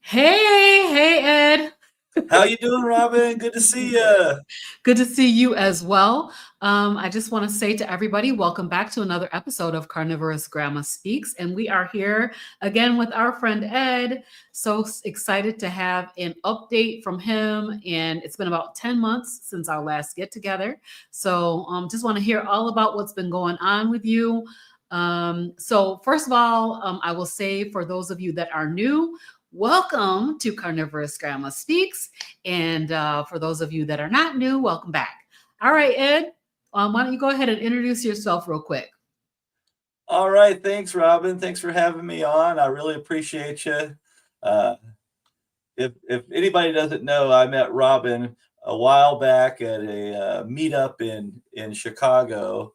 Hey, Ed. How you doing, Robin? Good to see you. Good to see you as well. I just want to say to everybody, welcome back to another episode of CarnivorousGrama Speaks. And we are here again with our friend Ed. Excited to have an update from him. And it's been about 10 months since our last get together. Just want to hear all about what's been going on with you. First of all, I will say for those of you that are new, welcome to CarnivorousGrama Speaks. And for those of you that are not new, welcome back. All right, Ed, why don't you go ahead and introduce yourself real quick? All right, thanks, Robin. Thanks for having me on. I really appreciate you. Uh, if anybody doesn't know, I met Robin a while back at a meetup in Chicago.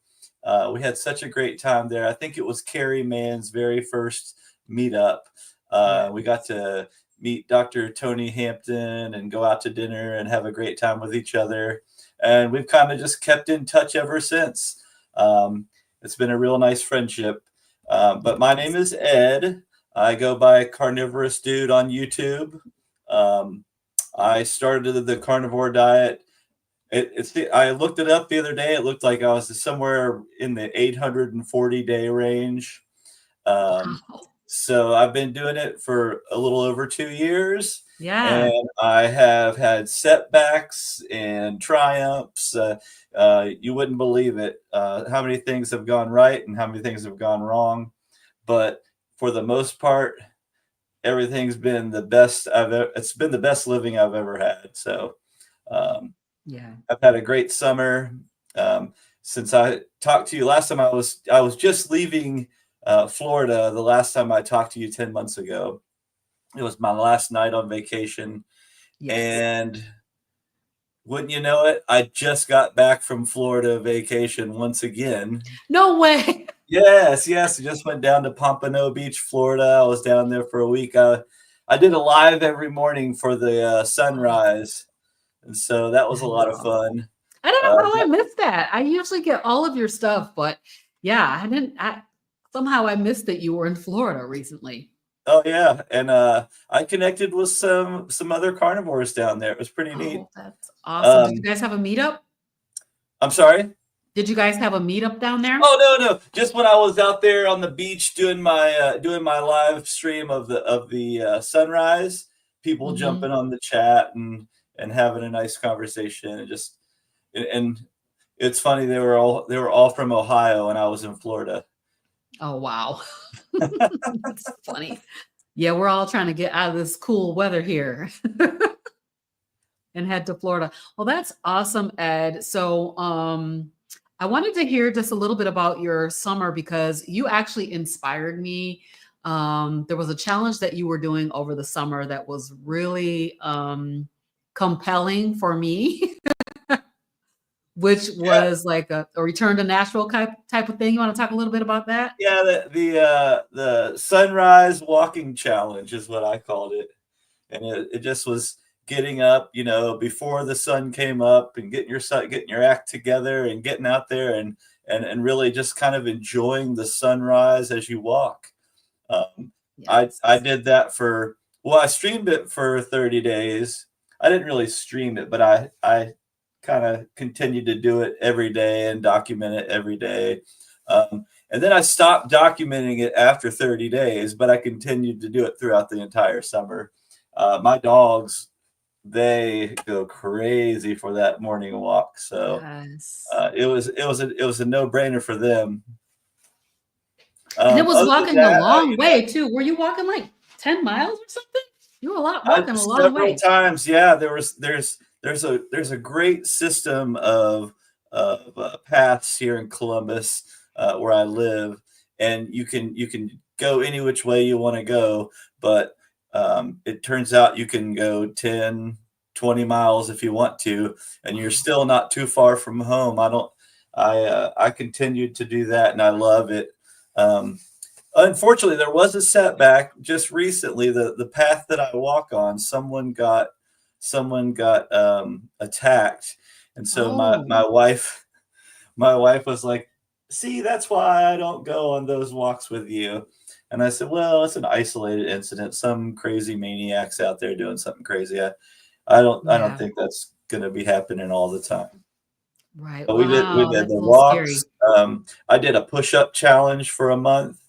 We had such a great time there. I think it was Carrie Mann's very first meetup. We got to meet Dr. Tony Hampton and go out to dinner and have a great time with each other. And we've kind of just kept in touch ever since. It's been a real nice friendship. But my name is Ed. I go by Carnivorous Dude on YouTube. I started the carnivore diet. I looked it up the other day. It looked like I was somewhere in the 840-day range. Wow. So I've been doing it for a little over 2 years, Yeah. and I have had setbacks and triumphs. You wouldn't believe it, how many things have gone right and how many things have gone wrong. But for the most part, everything's been the best it's been the best living I've ever had. So Yeah. I've had a great summer. Since I talked to you last time, I was just leaving Florida the last time I talked to you 10 months ago. It was my last night on vacation. Yes. And wouldn't you know it, I just got back from Florida vacation once again. No way. Yes. I just went down to Pompano Beach, Florida. I was down there for a week. I did a live every morning for the sunrise. And so that was a lot of fun. I don't know how I missed that. I usually get all of your stuff, but yeah, somehow I missed that you were in Florida recently. Oh yeah, and I connected with some other carnivores down there. It was pretty neat. Oh, that's awesome. Did you Um, guys have a meetup? I'm sorry. Did you guys have a meetup down there? Oh no. Just when I was out there on the beach doing my live stream of the sunrise, people Mhm. jumping on the chat and having a nice conversation and it's funny, they were all from Ohio and I was in Florida. Oh, wow. That's funny. Yeah, we're all trying to get out of this cool weather here and head to Florida. Well, that's awesome, Ed. I wanted to hear just a little bit about your summer because you actually inspired me. There was a challenge that you were doing over the summer that was really compelling for me, which Yeah, was like a return to natural type of thing. You want to talk a little bit about that? yeah. The sunrise walking challenge is what I called it, and it just was getting up, before the sun came up and getting your act together and getting out there and really just kind of enjoying the sunrise as you walk. I Yes. did that I streamed it for 30 days. I didn't really stream it, but I kind of continued to do it every day and document it every day. And then I stopped documenting it after 30 days, but I continued to do it throughout the entire summer. My dogs, they go crazy for that morning walk. So Yes. it was a no-brainer for them. And it was Other than walking a that, long way too. Were you walking like 10 miles or something? You were walking a long several way. times, yeah. There's a great system of paths here in Columbus, where I live, and you can go any which way you want to go, but it turns out you can go 10, 20 miles if you want to, and you're Wow. still not too far from home. I continued to do that, and I love it. Um, Unfortunately, there was a setback just recently. The path that I walk on, someone got attacked, and so my Oh, my wife my wife was like, "See, that's why I don't go on those walks with you." And I said, well, it's an isolated incident. Some crazy maniacs out there doing something crazy. I don't Yeah. think that's going to be happening all the time. Right. But we Wow. did That's a the little walks. scary. I did a push-up challenge for a month,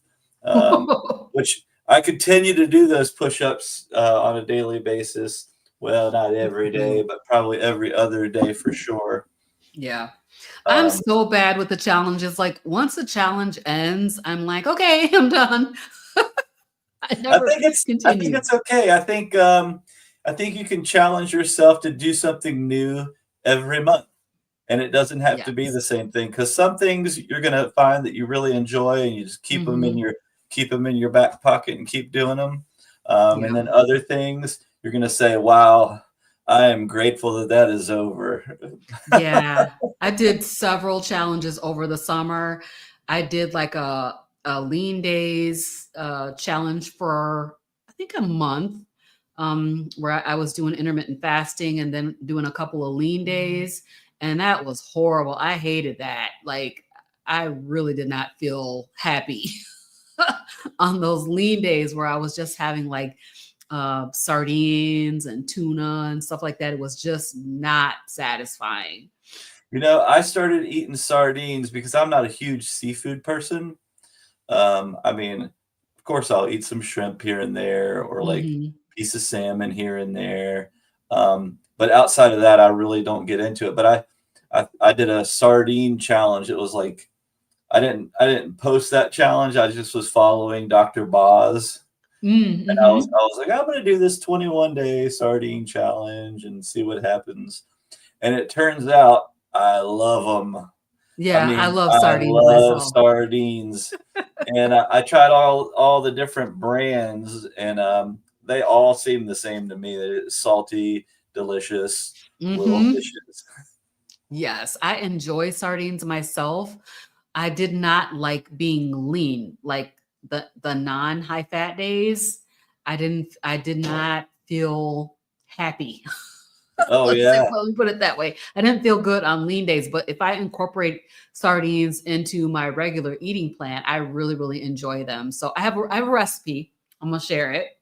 which I continue to do those push-ups on a daily basis. Well, not every day, but probably every other day for sure. Yeah. I'm Um, so bad with the challenges. Like once the challenge ends, I'm like, okay, I'm done. I never I think continue. it's okay. I think you can challenge yourself to do something new every month. And it doesn't have to be Yes. the same thing, because some things you're gonna find that you really enjoy, and you just Hmm. keep them in your back pocket and keep doing them. And Yeah. then other things you're gonna say, "Wow, I am grateful that that is over." Yeah. I did several challenges over the summer. I did like a lean days challenge for I think a month, where I was doing intermittent fasting and then doing a couple of lean days. And that was horrible. I hated that. Like I really did not feel happy on those lean days where I was just having like sardines and tuna and stuff like that. It was just not satisfying. I started eating sardines because I'm not a huge seafood person. I mean, of course, I'll eat some shrimp here and there, or like Hmm. piece of salmon here and there. But outside of that, I really don't get into it. But I did a sardine challenge. It was like I didn't post that challenge. I just was following Dr. Boz, and Mm-hmm. I was like, I'm gonna do this 21-day sardine challenge and see what happens. And it turns out I love them. I Yeah, I mean, love I sardines love myself. sardines, and I tried all the different brands, and they all seem the same to me. That it's salty, delicious little Hmm. fishes. Yes, I enjoy sardines myself. I did not like being lean, like the non high fat days. I did not feel happy. Oh Let's say, yeah, well, let me put it that way. I didn't feel good on lean days, but if I incorporate sardines into my regular eating plan, I really, really enjoy them. So I have a recipe. I'm gonna share it.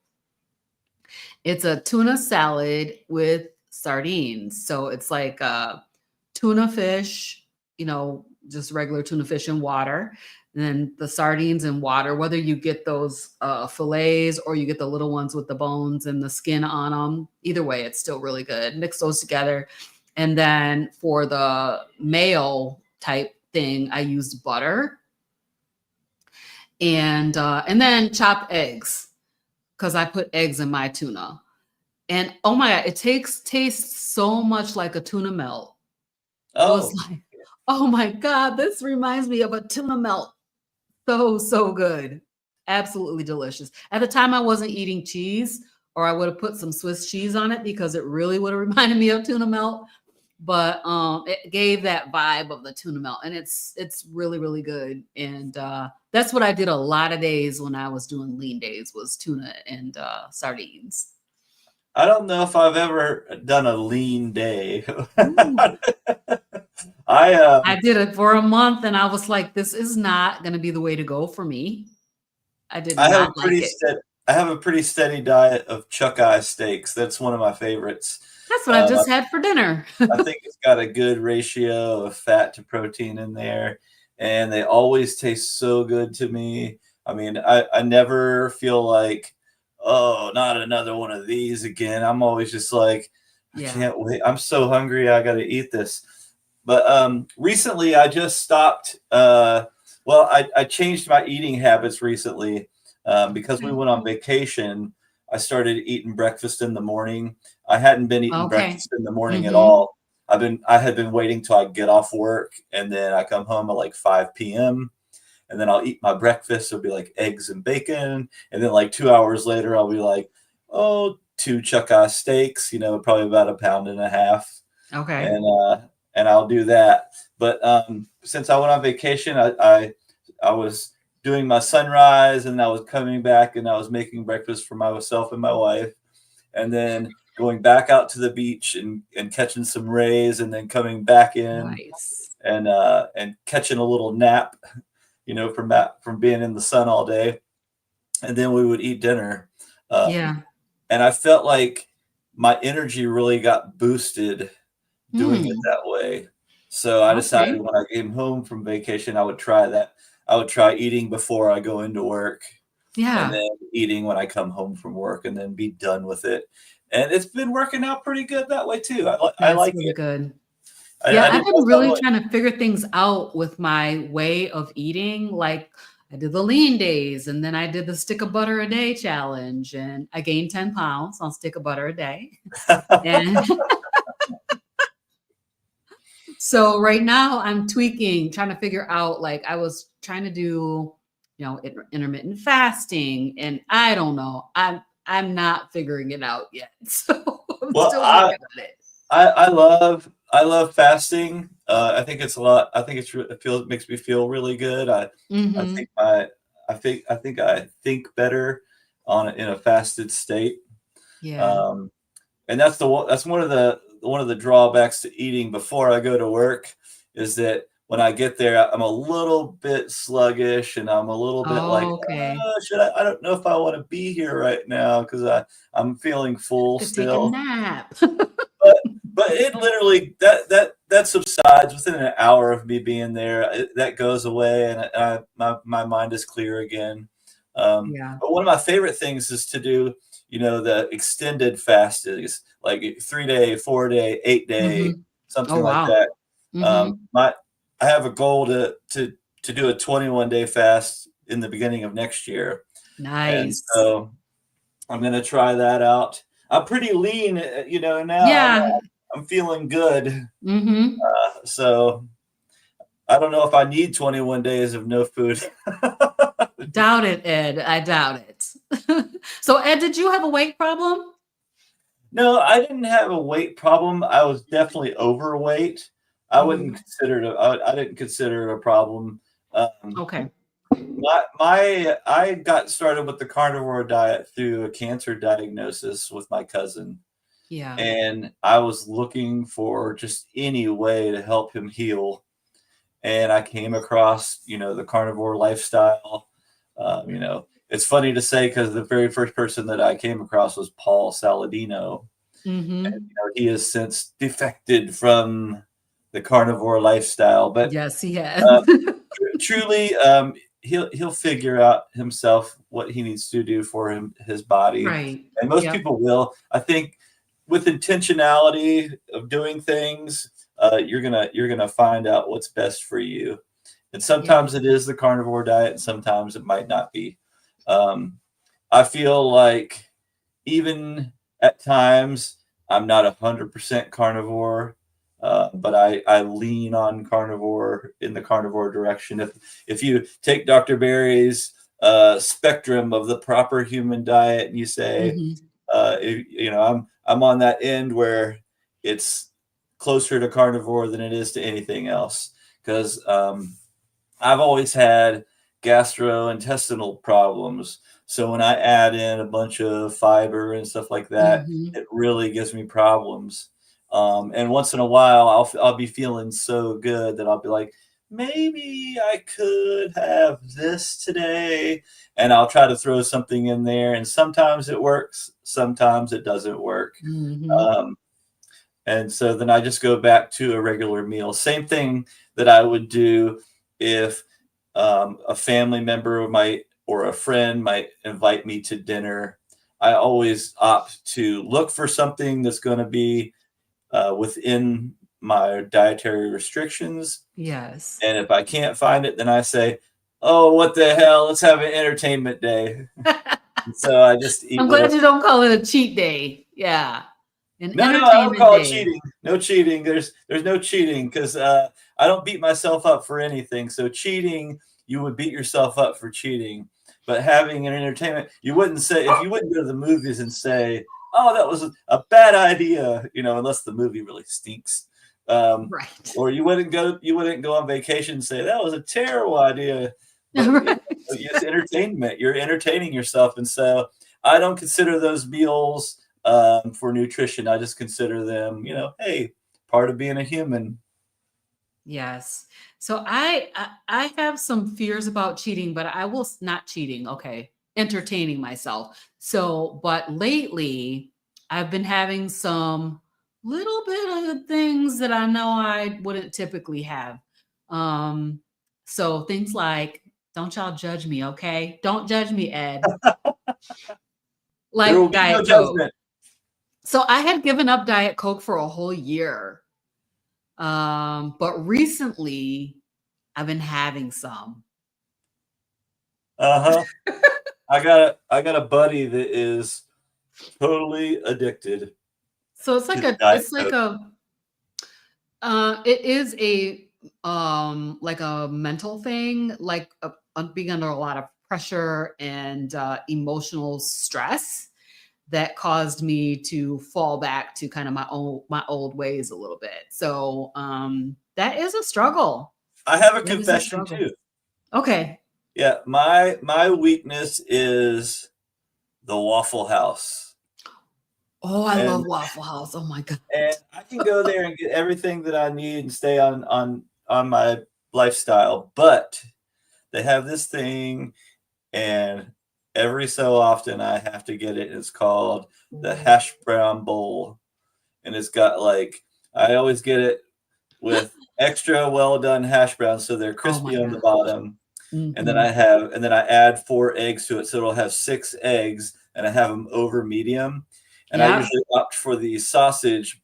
It's a tuna salad with sardines. So it's like tuna fish, just regular tuna fish in water. And then the sardines in water, whether you get those fillets or you get the little ones with the bones and the skin on them, either way, it's still really good. Mix those together. And then for the mayo type thing, I used butter and then chopped eggs because I put eggs in my tuna. And oh my god, it takes tastes so much like a tuna melt. It was oh, like, oh my god, this reminds me of a tuna melt. So, so good. Absolutely delicious. At the time, I wasn't eating cheese, or I would have put some Swiss cheese on it because it really would have reminded me of tuna melt. But it gave that vibe of the tuna melt, and it's really really good. And that's what I did a lot of days when I was doing lean days was tuna and sardines. I don't know if I've ever done a lean day. Ooh. I I did it for a month, and I was like, "This is not going to be the way to go for me." I did I have a not like pretty it. steady I have a pretty steady diet of chuck eye steaks. That's one of my favorites. That's what I Um, I just had for dinner. I think it's got a good ratio of fat to protein in there, and they always taste so good to me. I mean, I never feel like, oh, not another one of these again. I'm always just like, I Yeah. can't wait. I'm so hungry. I got to eat this. But recently, I just stopped. Well, I changed my eating habits recently because we Okay. went on vacation. I started eating breakfast in the morning. I hadn't been eating Okay. breakfast in the morning at Mhm. all. I had been waiting till I get off work, and then I come home at like 5 p.m. and then I'll eat my breakfast. It'll be like eggs and bacon, and then like 2 hours later, I'll be like, oh, two chuck eye steaks. Probably about a pound and a half, Okay. and I'll do that. But since I went on vacation, I was doing my sunrise, and I was coming back, and I was making breakfast for myself and my wife, and then going back out to the beach and catching some rays, and then coming back in Nice. and catching a little nap, from being in the sun all day. and then we would eat dinner. Um, Yeah. and I felt like my energy really got boosted doing it Hmm. that way. So I decided Okay. when I came home from vacation, I would try that. I would try eating before I go into work, and Yeah. then eating when I come home from work, and then be done with it. And it's been working out pretty good that way too. I That's like really it. good. I, Yeah, I I've didn't been know if I really would. trying to figure things out with my way of eating. Like I did the lean days and then I did the stick of butter a day challenge and I gained 10 pounds on stick of butter a day. And so right now I'm tweaking, trying to figure out like I was trying to do, intermittent fasting and I don't know. I'm not figuring it out yet. So I'm Well, still working on it. I love fasting. I think it's a lot. I think it makes me feel really good. I Mhm. think I think better in a fasted state. Yeah. Um, and that's one of the drawbacks to eating before I go to work is that when I get there, I'm a little bit sluggish and I'm a little bit like, Okay. should I don't know if I want to be here right now because I'm feeling full Could take a still. nap. But but it literally that subsides within an hour of me being there. That goes away, and my mind is clear again. Yeah. But one of my favorite things is to do, the extended fastings, like 3 day, 4 day, 8 day, Mhm. Oh, something like wow. that. Mhm. My I have a goal to do a 21-day fast in the beginning of next year, and Nice. so I'm gonna try that out. I'm pretty lean, now. Yeah. I'm feeling good. Mhm. So I don't know if I need 21 days of no food. Doubt it, Ed. I doubt it. So, Ed, did you have a weight problem? No, I didn't have a weight problem. I was definitely overweight. Mhm. I didn't consider it a problem. Um, Okay. I got started with the carnivore diet through a cancer diagnosis with my cousin, Yeah. and I was looking for just any way to help him heal. And I came across, the carnivore lifestyle. It's funny to say because the very first person that I came across was Paul Saladino. And, Mhm. he has since defected from the carnivore lifestyle, but Yes, he has. uh, truly, he'll figure out himself what he needs to do for his body, Right. and most Yep. people will. I think with intentionality of doing things, you're gonna find out what's best for you. And Yeah. sometimes it is the carnivore diet, and sometimes it might not be. Um, I feel like even at times I'm not 100% carnivore, but I lean on carnivore in the carnivore direction. If you take Dr. Berry's spectrum of the proper human diet and you say, Mhm. I'm on that end where it's closer to carnivore than it is to anything else because I've always had gastrointestinal problems. So when I add in a bunch of fiber and stuff like that, Mhm. it really gives me problems. And once in a while, I'll be feeling so good that I'll be like, maybe I could have this today, and I'll try to throw something in there. And sometimes it works, sometimes it doesn't work. Mhm. Um, and so then I just go back to a regular meal. Same thing that I would do if a family member might or a friend might invite me to dinner. I always opt to look for something that's going to be within my dietary restrictions. Yes. And if I can't find it, then I say, oh, what the hell? Let's have an entertainment day. And so I just eat I'm whatever. glad you don't call it a cheat day. Yeah. An No, I don't entertainment call it day. cheating. No cheating. There's no cheating because I don't beat myself up for anything. So cheating, you would beat yourself up for cheating. But having an entertainment, you wouldn't say if you wouldn't go to the movies and say, "Oh, that was a bad idea," unless the movie really stinks. Right. Or you wouldn't go on vacation and say that was a terrible idea. But Right. it's entertainment. You're entertaining yourself, and so I don't consider those meals for nutrition. I just consider them, hey, part of being a human. Yes. So I have some fears about cheating, but I will not cheating. Okay. entertaining myself. So, but lately I've been having some little bit of things that I know I wouldn't typically have. Um, so things like, don't y'all judge me, okay? Don't judge me, Ed. There will Like be no Diet Coke. judgment. So I had given up Diet Coke for a whole year. But recently I've been having some. Uh-huh. I got a buddy that is totally addicted So it's to like the Diet it's like Coke. it is a like a mental thing, like being under a lot of pressure and emotional stress that caused me to fall back to kind of my old ways a little bit. So that is a struggle. I have a That is a confession struggle. too. Okay. Yeah, my weakness is the Waffle House. Oh, I And love Waffle House. Oh my god. and I can go there and get everything that I need and stay on my lifestyle, but they have this thing, and every so often I have to get it. It's called the hash brown bowl, and it's got like I always get it with extra well done hash browns, so they're Oh my crispy on the god. bottom. And then Mhm. I add 4 eggs to it, so it'll have 6 eggs, and I have them over medium. And I Yep. usually opt for the sausage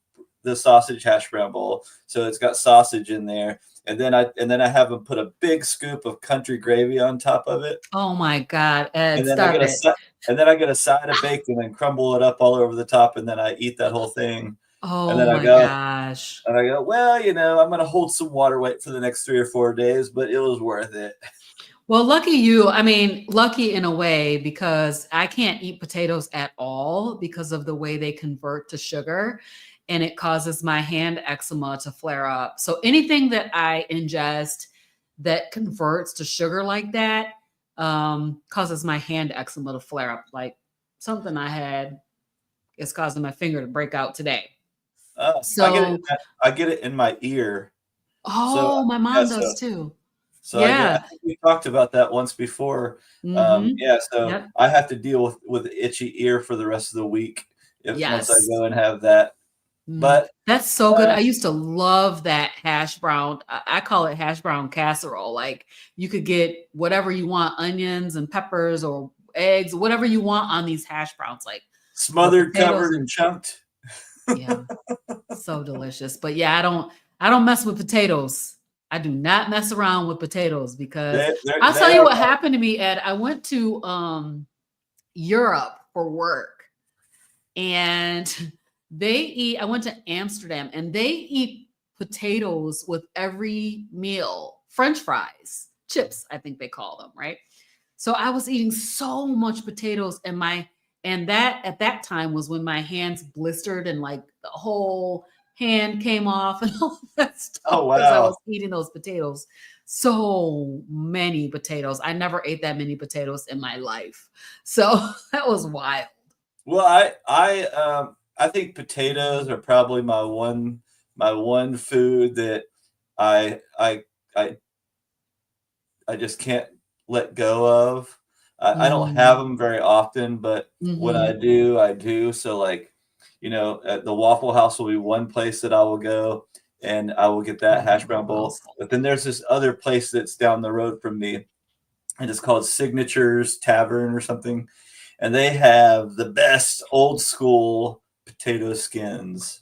hash brown bowl, so it's got sausage in there. And then I have them put a big scoop of country gravy on top of it, Oh my god, Ed, and then I stop get a it. si- and then I get a side of bacon and crumble it up all over the top, and then I eat that whole thing. And Oh then I my go, gosh. well, I'm gonna hold some water weight for the next 3 or 4 days, but it was worth it. Well, lucky you. I mean, lucky in a way because I can't eat potatoes at all because of the way they convert to sugar and it causes my hand eczema to flare up. So anything that I ingest that converts to sugar like that causes my hand eczema to flare up. Like something I had is causing my finger to break out today. Oh, So, I get it in my ear. So, oh, my yeah, mom does too. I Yeah. think we talked about that once before. Mhm. Yeah, so Yep. I have to deal with itchy ear for the rest of the week if once I Yes. go and have that. Mm, But, that's so good. uh, I used to love that hash brown. I call it hash brown casserole. Like you could get whatever you want, onions and peppers or eggs, whatever you want on these hash browns. Like the smothered, potatoes covered, are and chunked. yeah, so delicious. But yeah, I don't mess with potatoes. I do not mess around with potatoes because I'll They tell you are what happened to me, Ed. I went to Europe for work and I went to Amsterdam and they eat potatoes with every meal, French fries, chips, I think they call them, right? So I was eating so much potatoes and that at that time was when my hands blistered and like the whole hand came off and all that oh, stuff because I wow. was eating those potatoes. So many potatoes. I never ate that many potatoes in my life. So that was wild. Well, I think potatoes are probably my one food that I I I I just can't let go of. I don't have Mm. them very often, but when I Mhm. do, I do. So, like, at the Waffle House will be one place that I will go, and I will get that Love hash brown Waffle bowl. House. But then there's this other place that's down the road from me, and it's called Signatures Tavern or something, and they have the best old school potato skins.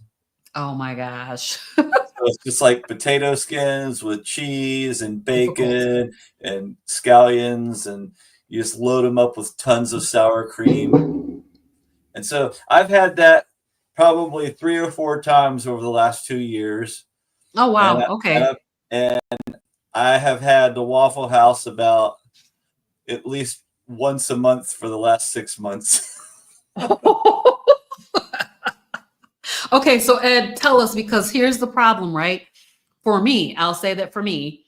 Oh my gosh. So it's just like potato skins with cheese and Difficult. bacon and scallions, and you just load them up with tons of sour cream. And so I've had that probably 3 or 4 times over the last 2 years, Oh and wow. Okay. I have had the Waffle House about at least once a month for the last 6 months. Okay, so Ed, tell us because here's the problem, right? For me, I'll say that for me,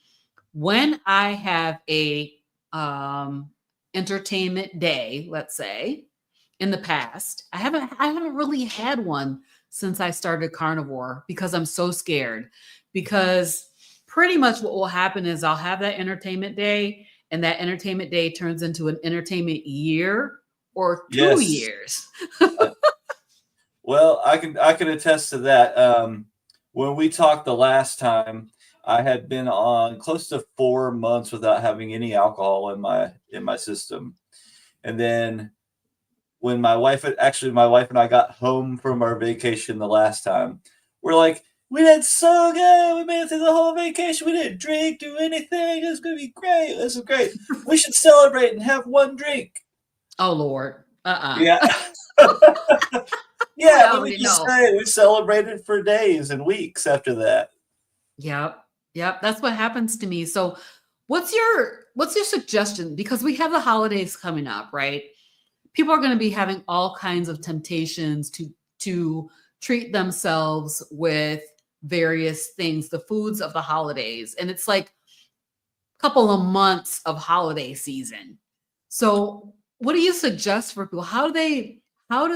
when I have a um entertainment day, let's say, in the past, I haven't really had one since I started carnivore because I'm so scared because pretty much what will happen is I'll have that entertainment day and that entertainment day turns into an entertainment year or 2 Yes. years. Well, I can attest to that. When we talked the last time, I had been on close to 4 months without having any alcohol in my system. And then when my wife and I got home from our vacation the last time, we're like, we did so good. We made it through the whole vacation. We didn't drink, do anything. It was gonna be great. This is great. We should celebrate and have one drink. Oh Lord. Yeah. We Yeah, let me already just know. say we celebrated for days and weeks after that. Yep. Yep. That's what happens to me. So what's your suggestion? Because we have the holidays coming up, right? People are going to be having all kinds of temptations to treat themselves with various things, the foods of the holidays. And it's like a couple of months of holiday season. So what do you suggest for people? How do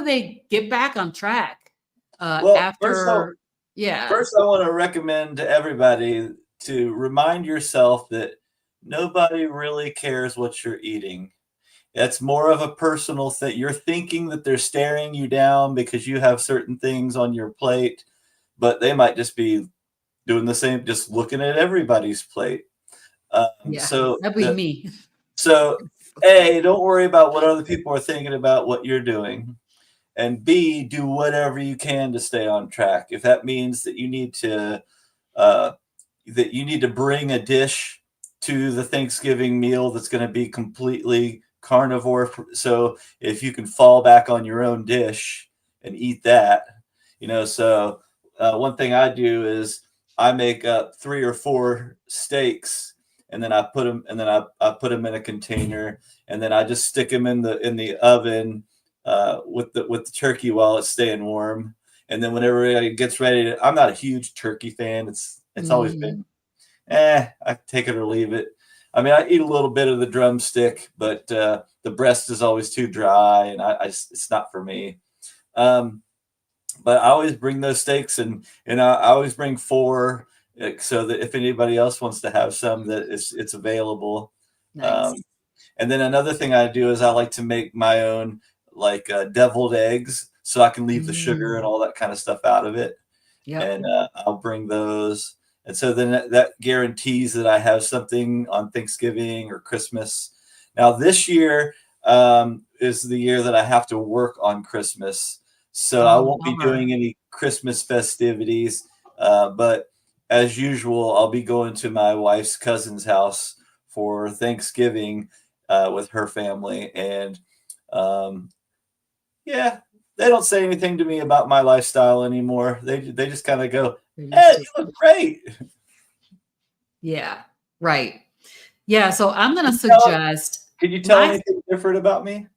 they get back on track Well, after yeah. first I want to recommend to everybody to remind yourself that nobody really cares what you're eating. It's more of a personal thing. You're thinking that they're staring you down because you have certain things on your plate, but they might just be doing the same, just looking at everybody's plate. Yeah. That'd be me. So A, don't worry about what other people are thinking about what you're doing. And B, do whatever you can to stay on track. If that means that uh, you need to bring a dish to the Thanksgiving meal that's going to be completely carnivore. So if you can fall back on your own dish and eat that, one thing I do is I make up 3 or 4 steaks, and then I put them in a container, and then I just stick them in the oven with the turkey while it's staying warm. And then whenever it gets ready, I'm not a huge turkey fan. It's always been, Mhm. I take it or leave it. I mean, I eat a little bit of the drumstick, but the breast is always too dry, and it's not for me. Um, but I always bring those steaks, and I always bring 4, so that if anybody else wants to have some, that it's available. Nice. Um, and then another thing I do is I like to make my own, like, deviled eggs, so I can leave the sugar and Mm. all that kind of stuff out of it. Yep. And I'll bring those. And so then that guarantees that I have something on Thanksgiving or Christmas. Now, this year is the year that I have to work on Christmas. So I Oh, won't be bummer. doing any Christmas festivities. But as usual, I'll be going to my wife's cousin's house for Thanksgiving with her family. And um, yeah, they don't say anything to me about my lifestyle anymore. They just kind of go, They're used "Ed, to you look great." yeah. Right. Yeah, so I'm gonna Can you tell, suggest can you tell my anything different about me?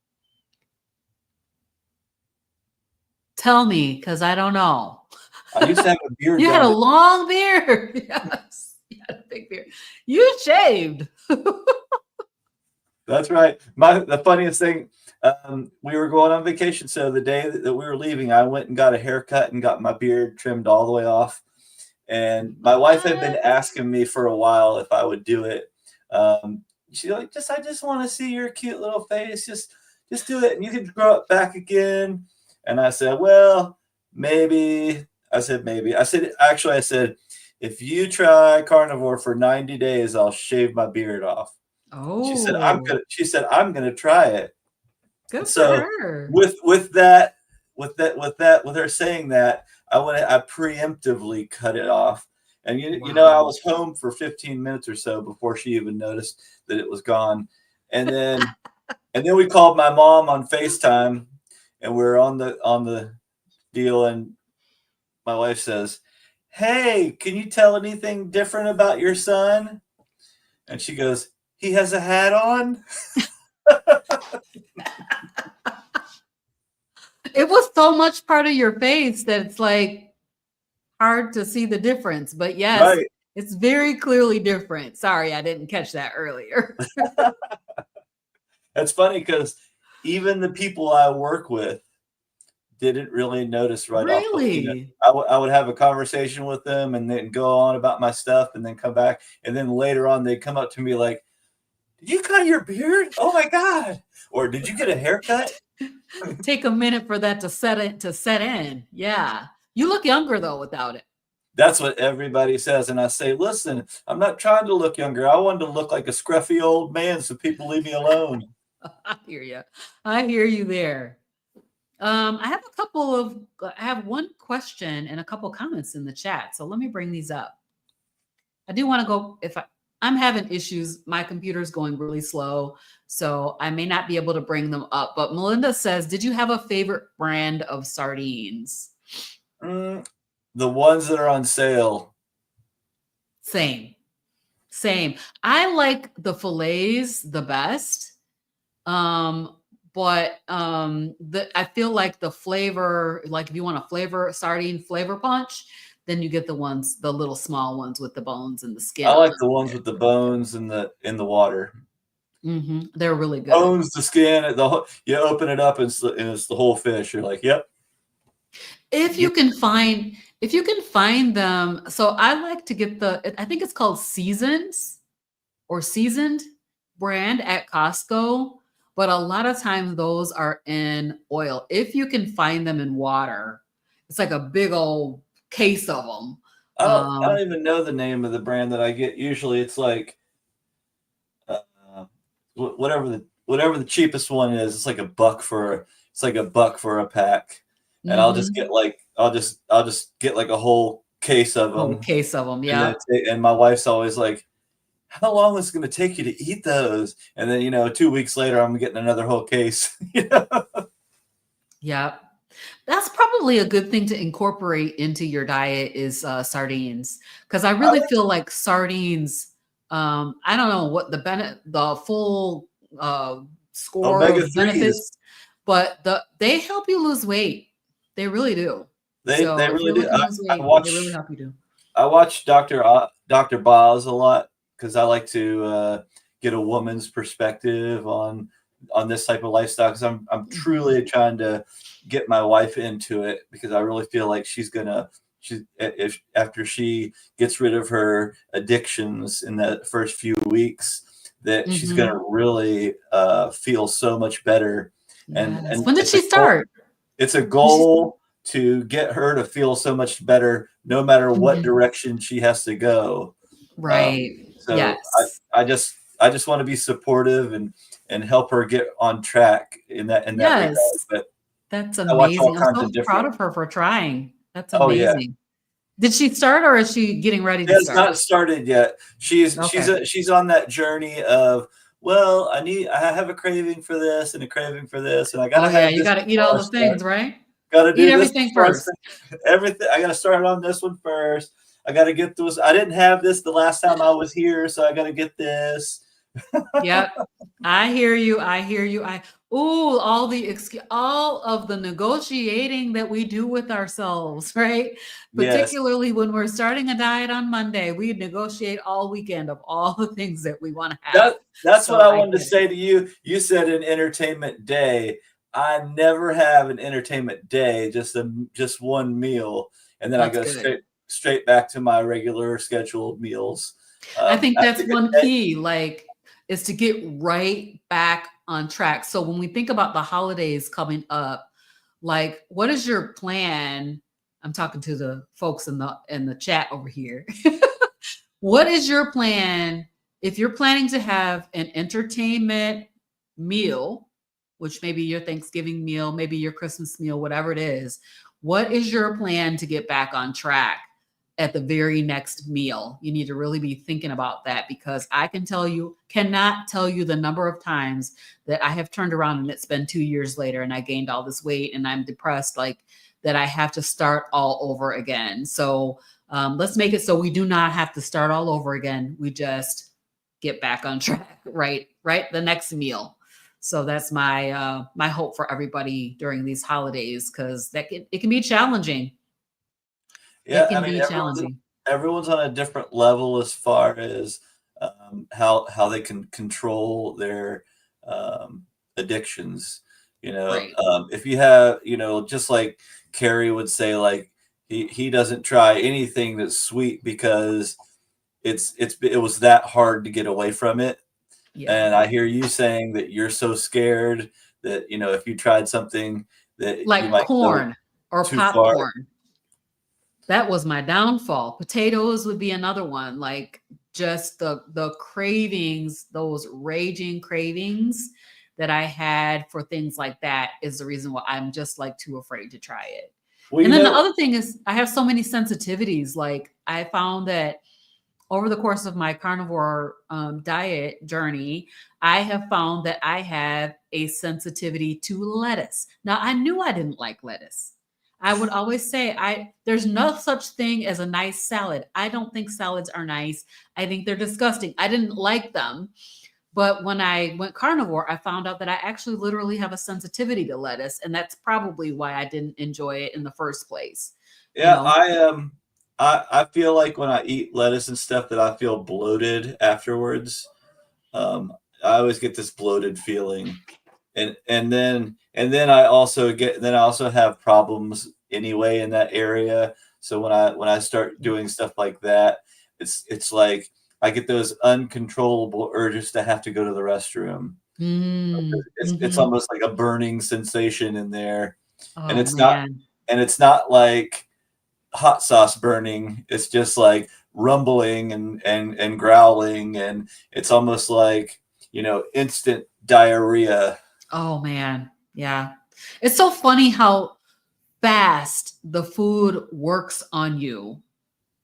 tell me, because I don't know. I used to have a beard You had down a to. long beard. Yes. You had a big beard. You shaved. That's right. The funniest thing, we were going on vacation, so the day that we were leaving, I went and got a haircut and got my beard trimmed all the way off. And my wife had been What? asking me for a while if I would do it. She's like, I just want to see your cute little face. Just do it, and you can grow it back again. And I said, well, maybe. I said, maybe. I said, if you try carnivore for 90 days, I'll shave my beard off. Oh, She said, I'm gonna try it. good for So her. with her saying that, I preemptively cut it off. And I Wow. was home for 15 minutes or so before she even noticed that it was gone. And then we called my mom on FaceTime, and we're on the deal, and my wife says, "Hey, can you tell anything different about your son?" And she goes, "He has a hat on." It was so much part of your face that it's like hard to see the difference. But yes, Right. it's very clearly different. Sorry, I didn't catch that earlier. That's funny because even the people I work with didn't really notice right off Really? I would have a conversation with them and then go on about my stuff and then come back. And then later on, they'd come up to me like, did you cut your beard? Oh my God. Or did you get a haircut? Take a minute for that to set in. Yeah. You look younger though without it. That's what everybody says. And I say, listen, I'm not trying to look younger. I wanted to look like a scruffy old man so people leave me alone. I hear you. I hear you there. I have one question and a couple comments in the chat. So let me bring these up. I do want to go I'm having issues. My computer's going really slow, so I may not be able to bring them up. But Melinda says, did you have a favorite brand of sardines? The ones that are on sale. Same. I like the fillets the best. But I feel like the flavor, like if you want a flavor sardine flavor punch, then you get the little small ones with the bones and the skin. I like the ones with the bones in the water. They're really good. Bones, the skin, you open it up and it's the whole fish. You're like, yep. If you can find them, so I like to get I think it's called seasoned brand at Costco. But a lot of times those are in oil. If you can find them in water, it's like a big old case of them. I don't even know the name of the brand that I get. Usually it's like whatever the cheapest one is. It's like $1 for a pack. And I'll just get like a whole case of them. Yeah. And my wife's always like, how long is it going to take you to eat those? And then, 2 weeks later, I'm getting another whole case. Yeah. That's probably a good thing to incorporate into your diet is sardines. Because I really feel like sardines, I don't know what the full score of benefits, but they help you lose weight. They really do. They really do. They really help you do. I watch Dr. Boz a lot, because I like to get a woman's perspective on this type of lifestyle, because I'm truly trying to get my wife into it, because I really feel like after she gets rid of her addictions in the first few weeks, that she's going to really feel so much better. Yes. And when did she start? It's a goal to get her to feel so much better, no matter what direction she has to go. Right. So yes. I just want to be supportive and help her get on track in that regard. But that's amazing. I'm so proud of her for trying. That's amazing. Oh, yeah. Did she start, or is she getting ready to start? She has not started yet. She's on that journey of, well, I have a craving for this and a craving for this, and I gotta you gotta eat all the things, right? Gotta do everything first. Everything. I gotta start on this one first. I gotta get this. I didn't have this the last time I was here, so I gotta get this. Yep. I hear you. All of the negotiating that we do with ourselves, right? Particularly when we're starting a diet on Monday, we negotiate all weekend of all the things that we want to have. That's what I wanted to say to you. You said an entertainment day. I never have an entertainment day, just one meal, and then I go straight back to my regular scheduled meals. I think that's one key, is to get right back on track. So when we think about the holidays coming up, what is your plan? I'm talking to the folks in the chat over here. What is your plan if you're planning to have an entertainment meal, which may be your Thanksgiving meal, maybe your Christmas meal, whatever it is? What is your plan to get back on track at the very next meal? You need to really be thinking about that, because I cannot tell you the number of times that I have turned around and it's been 2 years later and I gained all this weight and I'm depressed, that I have to start all over again. So let's make it so we do not have to start all over again. We just get back on track, right? The next meal. So that's my my hope for everybody during these holidays, because it can be challenging. Yeah, everyone's on a different level as far as how they can control their addictions. Right. If you have, just like Carrie would say, he doesn't try anything that's sweet because it was that hard to get away from it. Yeah. And I hear you saying that you're so scared that, you know, if you tried something that you Like might go corn or too far. popcorn. That was my downfall. Potatoes would be another one, like just the cravings, those raging cravings that I had for things like that is the reason why I'm just like too afraid to try it. Well, And you then the know, other thing is I have so many sensitivities. Like I found that over the course of my carnivore diet journey, I have found that I have a sensitivity to lettuce. Now, I knew I didn't like lettuce. I would always say, there's no such thing as a nice salad. I don't think salads are nice. I think they're disgusting. I didn't like them. But when I went carnivore, I found out that I actually literally have a sensitivity to lettuce. And that's probably why I didn't enjoy it in the first place. You yeah, know, I feel like when I eat lettuce and stuff that I feel bloated afterwards. Um, I always get this bloated feeling, and then I also have problems anyway in that area. So when I start doing stuff like that, it's like I get those uncontrollable urges to have to go to the restroom. It's mhm. almost like a burning sensation in there, and Oh it's not man. and it's not like hot sauce burning. It's just like rumbling and growling, and it's almost like, you know, instant diarrhea. Oh man. Yeah. It's so funny how fast the food works on you.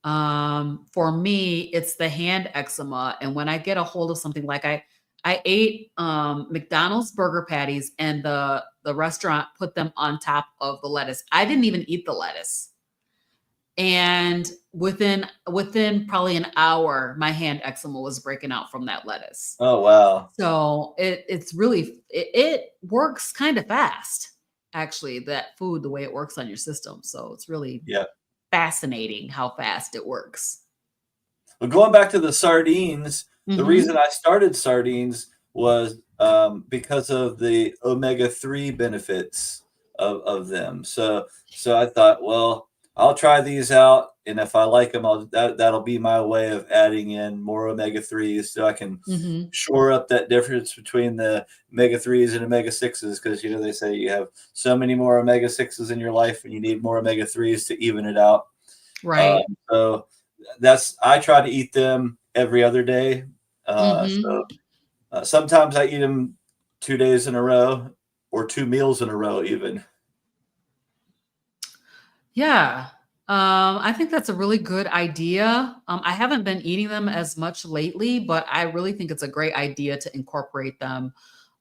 For me, it's the hand eczema. And when I get a hold of something like I ate McDonald's burger patties and the restaurant put them on top of the lettuce. I didn't even eat the lettuce. And within probably an hour, my hand eczema was breaking out from that lettuce. Oh wow. So it's really it works kind of fast, actually, that food, the way it works on your system. So it's really Yeah. fascinating how fast it works. But going back to the sardines, the reason Mhm. I started sardines was because of the omega-3 benefits of them. So I thought, well, I'll try these out, and if I like them, that'll be my way of adding in more omega-3s so I can Mhm. shore up that difference between the omega-3s and omega-6s, because you know they say you have so many more omega-6s in your life and you need more omega-3s to even it out. Right. So that's I try to eat them every other day. So Mhm. sometimes I eat them 2 days in a row or two meals in a row, even. Yeah. I think that's a really good idea. I haven't been eating them as much lately, but I really think it's a great idea to incorporate them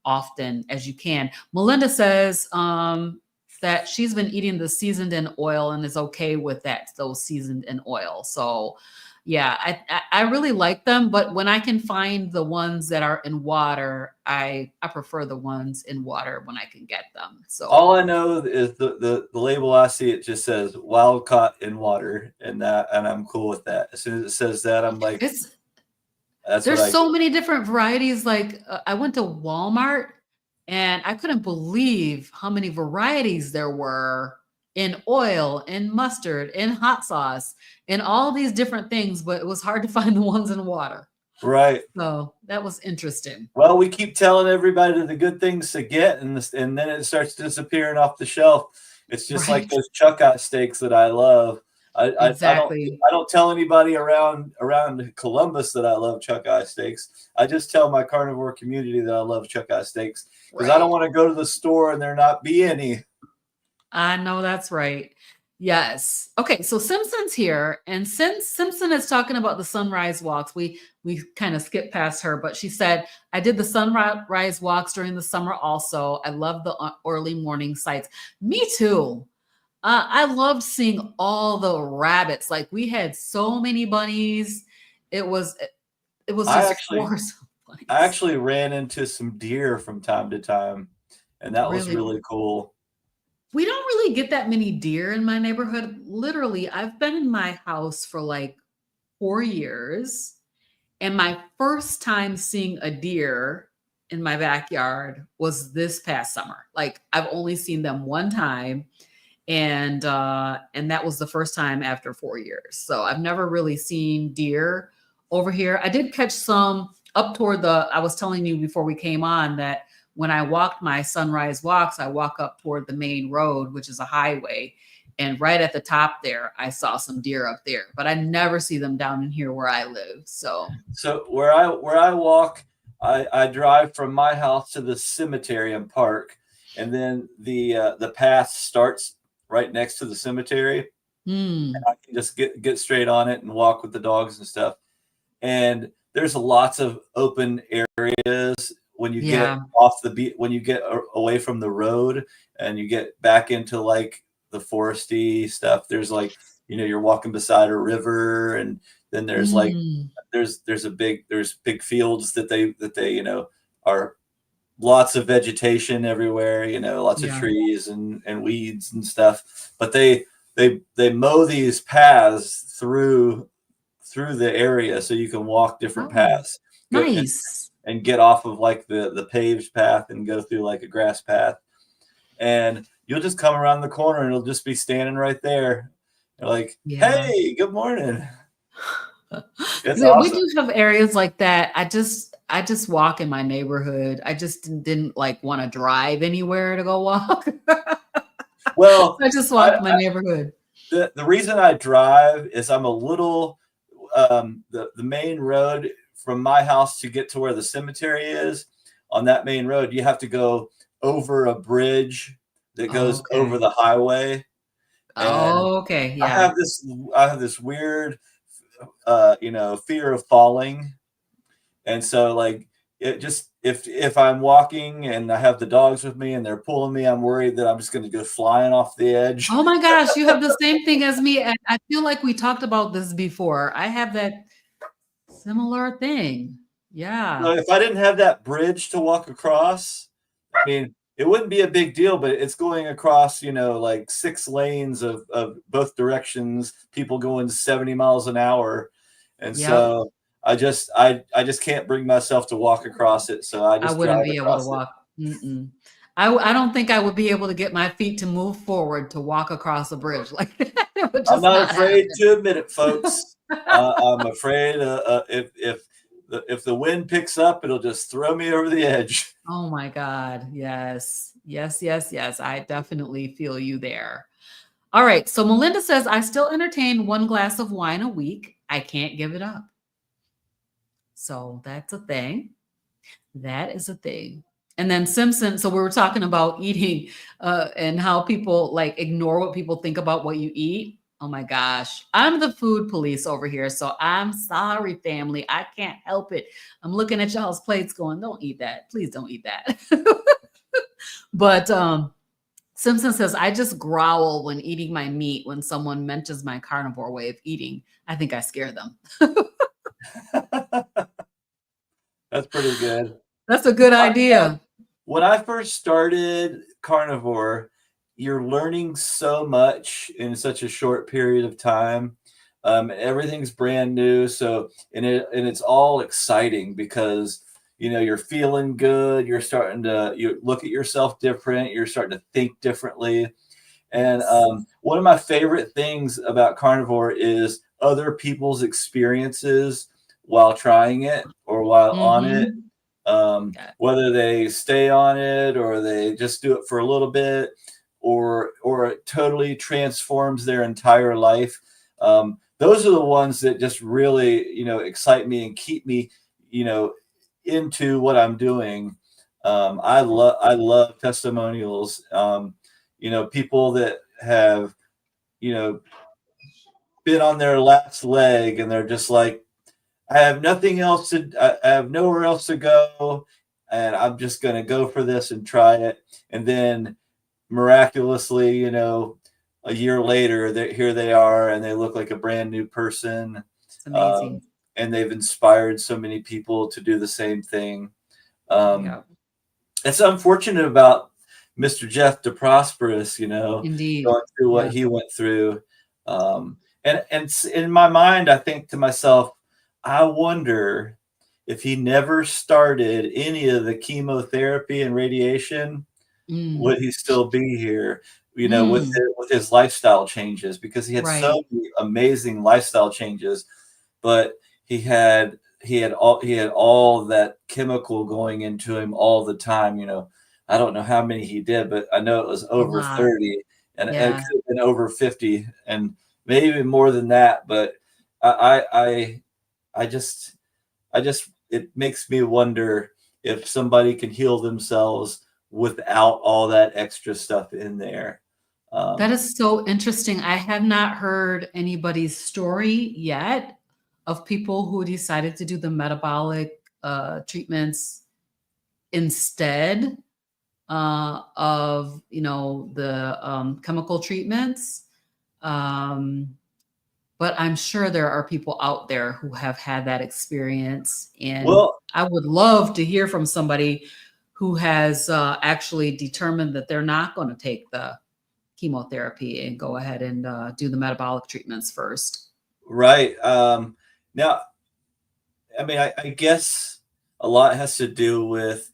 often as you can. Melinda says that she's been eating the seasoned in oil and is okay with that, those seasoned in oil. So, yeah, I really like them, but when I can find the ones that are in water, I prefer the ones in water when I can get them. All So I know is the label I see, it just says wild caught in water, and I'm cool with that. As soon as it says that, I'm like, it's that's what there's I so get. many different varieties. Like I went to Walmart and I couldn't believe how many varieties there were in oil, in mustard, in hot sauce, in all these different things, but it was hard to find the ones in water. Right. So that was interesting. Well, we keep telling everybody the good things to get, and then it starts disappearing off the shelf. It's just like Right. those chuck eye steaks that I love. Exactly. I don't tell anybody around Columbus that I love chuck eye steaks. I just tell my carnivore community that I love chuck eye steaks because I don't Right. want to go to the store and there not be any. I know that's right. Yes. Okay, so Simpson's here, and since Simpson is talking about the sunrise walks, we kind of skipped past her, but she said, "I did the sunrise walks during the summer also. I love the early morning sights." Me too. I loved seeing all the rabbits. Like we had so many bunnies. It was it was I just actually hordes of I bunnies. actually ran into some deer from time to time, and that was Really. really cool. We don't really get that many deer in my neighborhood. Literally, I've been in my house for like 4 years, and my first time seeing a deer in my backyard was this past summer. Like, I've only seen them one time, and that was the first time after 4 years. So, I've never really seen deer over here. I did catch some up toward I was telling you before we came on that when I walked my sunrise walks, I walk up toward the main road, which is a highway. And right at the top there, I saw some deer up there, but I never see them down in here where I live. So where I walk, I drive from my house to the cemetery and park, and then the path starts right next to the cemetery. And I can just get straight on it and walk with the dogs and stuff. And there's lots of open areas when you get yeah. off the beat, when you get away from the road and you get back into like the foresty stuff. There's like, you're walking beside a river, and then there's like Mm, there's big fields that they are lots of vegetation everywhere, lots of yeah. trees and weeds and stuff. But they mow these paths through the area so you can walk different Oh, paths, go nice. and get off of like the paved path and go through like a grass path. And you'll just come around the corner and it'll just be standing right there. You're like, Yeah. hey, good morning. It's Yeah, we awesome. do have areas like that. I just walk in my neighborhood. I just didn't like want to drive anywhere to go walk. Well, I just walked my neighborhood. the reason I drive is I'm a little the main road from my house to get to where the cemetery is. On that main road, you have to go over a bridge that goes over Okay. the highway. And Okay. I Yeah. have this weird fear of falling. And so like it just if I'm walking and I have the dogs with me and they're pulling me, I'm worried that I'm just going to go flying off the edge. Oh my gosh, you have the same thing as me. And I feel like we talked about this before. I have that similar thing. So Yeah. if I didn't have that bridge to walk across, I mean, it wouldn't be a big deal, but it's going across, like 6 lanes of both directions, people going 70 miles an hour. And Yep. so I just can't bring myself to walk across it. So I I just wouldn't drive be able to across it. walk. Mm-mm. I don't think I would be able to get my feet to move forward to walk across a bridge like that. It would I'm just not not afraid happen. to admit it, folks. I'm afraid if the wind picks up, it'll just throw me over the edge. Oh my God. Yes. Yes, yes, yes. I definitely feel you there. All right. So Melinda says, I still entertain one glass of wine a week. I can't give it up. So that's a thing. That is a thing. And then Simpson, so we were talking about eating and how people like ignore what people think about what you eat. Oh my gosh. I'm the food police over here. So I'm sorry, family. I can't help it. I'm looking at y'all's plates going, don't eat that. Please don't eat that. But Simpson says, I just growl when eating my meat when someone mentions my carnivore way of eating. I think I scare them. That's pretty good. That's a good idea. When I first started Carnivore, you're learning so much in such a short period of time. Everything's brand new, so and it's all exciting because you're feeling good. You're starting to you look at yourself different. You're starting to think differently. And Yes. one of my favorite things about Carnivore is other people's experiences while trying it or while on it, Mm-hmm. Yeah. whether they stay on it or they just do it for a little bit, or it totally transforms their entire life. Those are the ones that just really excite me and keep me you know into what I'm doing. I love testimonials. People that have you know been on their last leg and they're just like, I have nothing else I have nowhere else to go, and I'm just going to go for this and try it. And then miraculously, a year later, here they are, and they look like a brand new person. It's amazing. And they've inspired so many people to do the same thing. Um, Yeah. it's unfortunate about Mr. Jeff DeProsperous, Indeed. going through what Yeah. he went through. And in my mind, I think to myself, I wonder if he never started any of the chemotherapy and radiation, Mm. would he still be here? Mm. With his lifestyle changes, because he had Right. so many amazing lifestyle changes, but he had he had all that chemical going into him all the time. I don't know how many he did, but I know it was A over lot. 30, and it Yeah. could have been over 50, and maybe even more than that. But I I I just it makes me wonder if somebody can heal themselves without all that extra stuff in there. That Um, is so interesting. I have not heard anybody's story yet of people who decided to do the metabolic treatments instead of the chemical treatments. Um, but I'm sure there are people out there who have had that experience, and well, I would love to hear from somebody who has actually determined that they're not going to take the chemotherapy and go ahead and do the metabolic treatments first. right. Now, I mean, I guess a lot has to do with,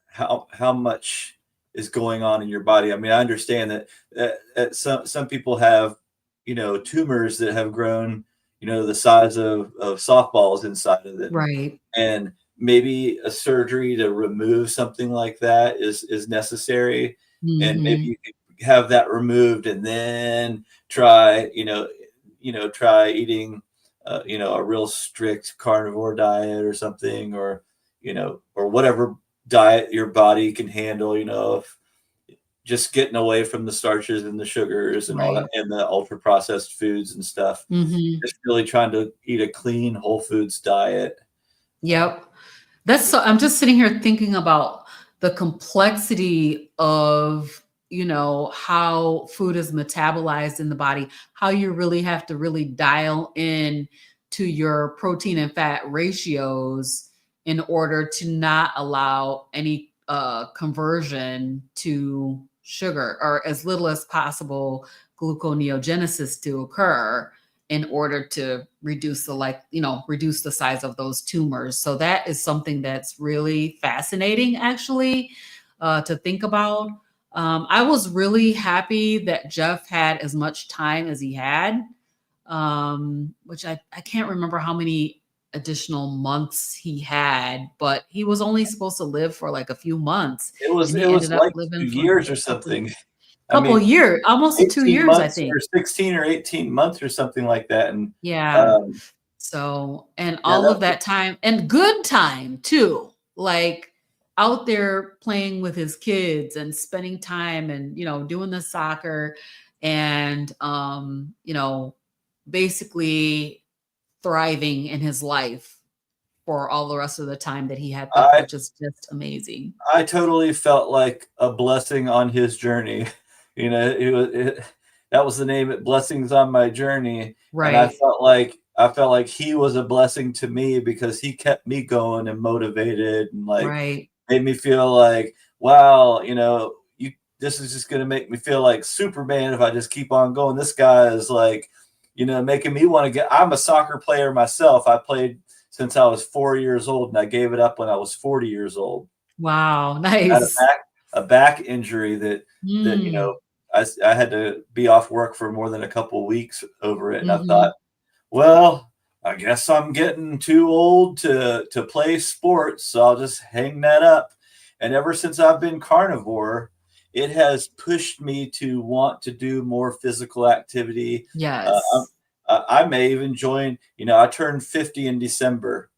how much is going on in your body. I mean, I understand that some people have, tumors that have grown, the size of softballs inside of them, Right. and maybe a surgery to remove something like that is necessary, and maybe Hmm. you could have that removed and then try, try eating a real strict carnivore diet or something, or whatever diet your body can handle, if just getting away from the starches and the sugars and all that Right. and the ultra processed foods and stuff. Hmm. Just really trying to eat a clean whole foods diet. Yep. That's so I'm just sitting here thinking about the complexity of, how food is metabolized in the body, how you really have to really dial in to your protein and fat ratios in order to not allow any conversion to sugar, or as little as possible gluconeogenesis to occur, in order to reduce reduce the size of those tumors. So that is something that's really fascinating, actually, to think about. I was really happy that Jeff had as much time as he had, which I can't remember how many additional months he had, but he was only supposed to live for like a few months, It was and it he was ended up like living 2 for a years or couple something. I couple mean, years, almost 18 2 years, I months think. or 16 or 18 months or something like that, and, Yeah. um, So, and yeah, all of that that time, and good time too, like out there playing with his kids and spending time and, doing the soccer and, basically thriving in his life for all the rest of the time that he had left, I which is just amazing. I totally felt like a blessing on his journey. That was the name, it Blessings on My Journey, and I Right. felt like he was a blessing to me because he kept me going and motivated and, like, Right. made me feel like, "Wow, you this is just gonna make me feel like Superman if I just keep on going. This guy is, like, making me wanna get." I'm a soccer player myself. I played since I was 4 years old, and I gave it up when I was 40 years old. Wow. I had Nice. a back injury that, Mm. I had to be off work for more than a couple weeks over it, and I thought, Hmm. "Well, I guess I'm getting too old to play sports, so I'll just hang that up." And ever since I've been carnivore, it has pushed me to want to do more physical activity. Yes. I may even join, I turned 50 in December,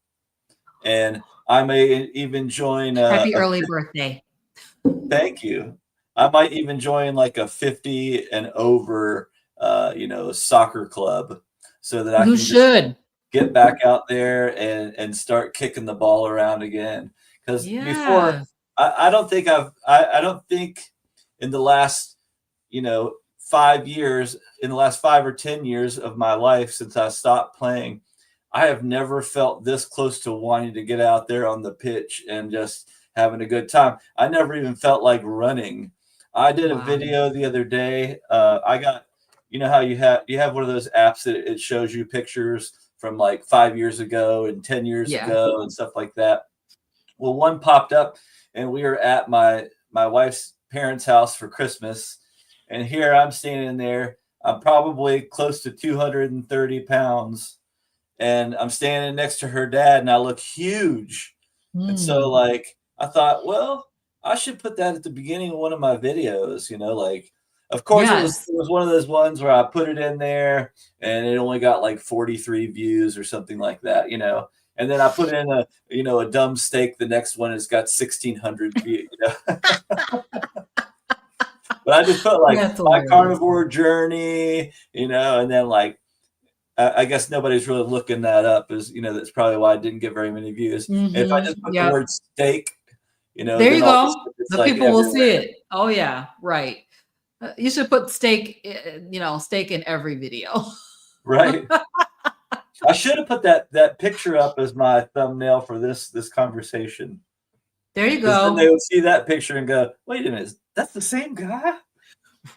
and I may even join Happy a early birthday. thank you. I might even join like a 50 and over, soccer club so that I You can just should. get back out there and start kicking the ball around again. Because before, Yeah. I don't think in the last, 5 years, in the last 5 or 10 years of my life since I stopped playing, I have never felt this close to wanting to get out there on the pitch and just having a good time. I never even felt like running. I did a Wow. video the other day. I got, how you have one of those apps that it shows you pictures from like 5 years ago and 10 years Yeah. ago and stuff like that. Well, one popped up, and we were at my wife's parents' house for Christmas, and here I'm standing there. I'm probably close to 230 pounds, and I'm standing next to her dad, and I look huge. And so, Mm. like, I thought, well, I should put that at the beginning of one of my videos, like, of course, Yes. it was one of those ones where I put it in there, and it only got like 43 views or something like that, and then I put in a dumb steak. The next one has got 1,600 views. But I just put like That's my hilarious. carnivore journey, and then like I guess nobody's really looking that up. That's probably why I didn't get very many views. If I just put the Yep. word steak, There then you all of a go. sudden it's The like people will see everywhere. it. Oh yeah, right. You should put steak, steak in every video. Right. I should have put that picture up as my thumbnail for this conversation. There you Because then they go. would see that picture and go, wait a minute, that's the same guy?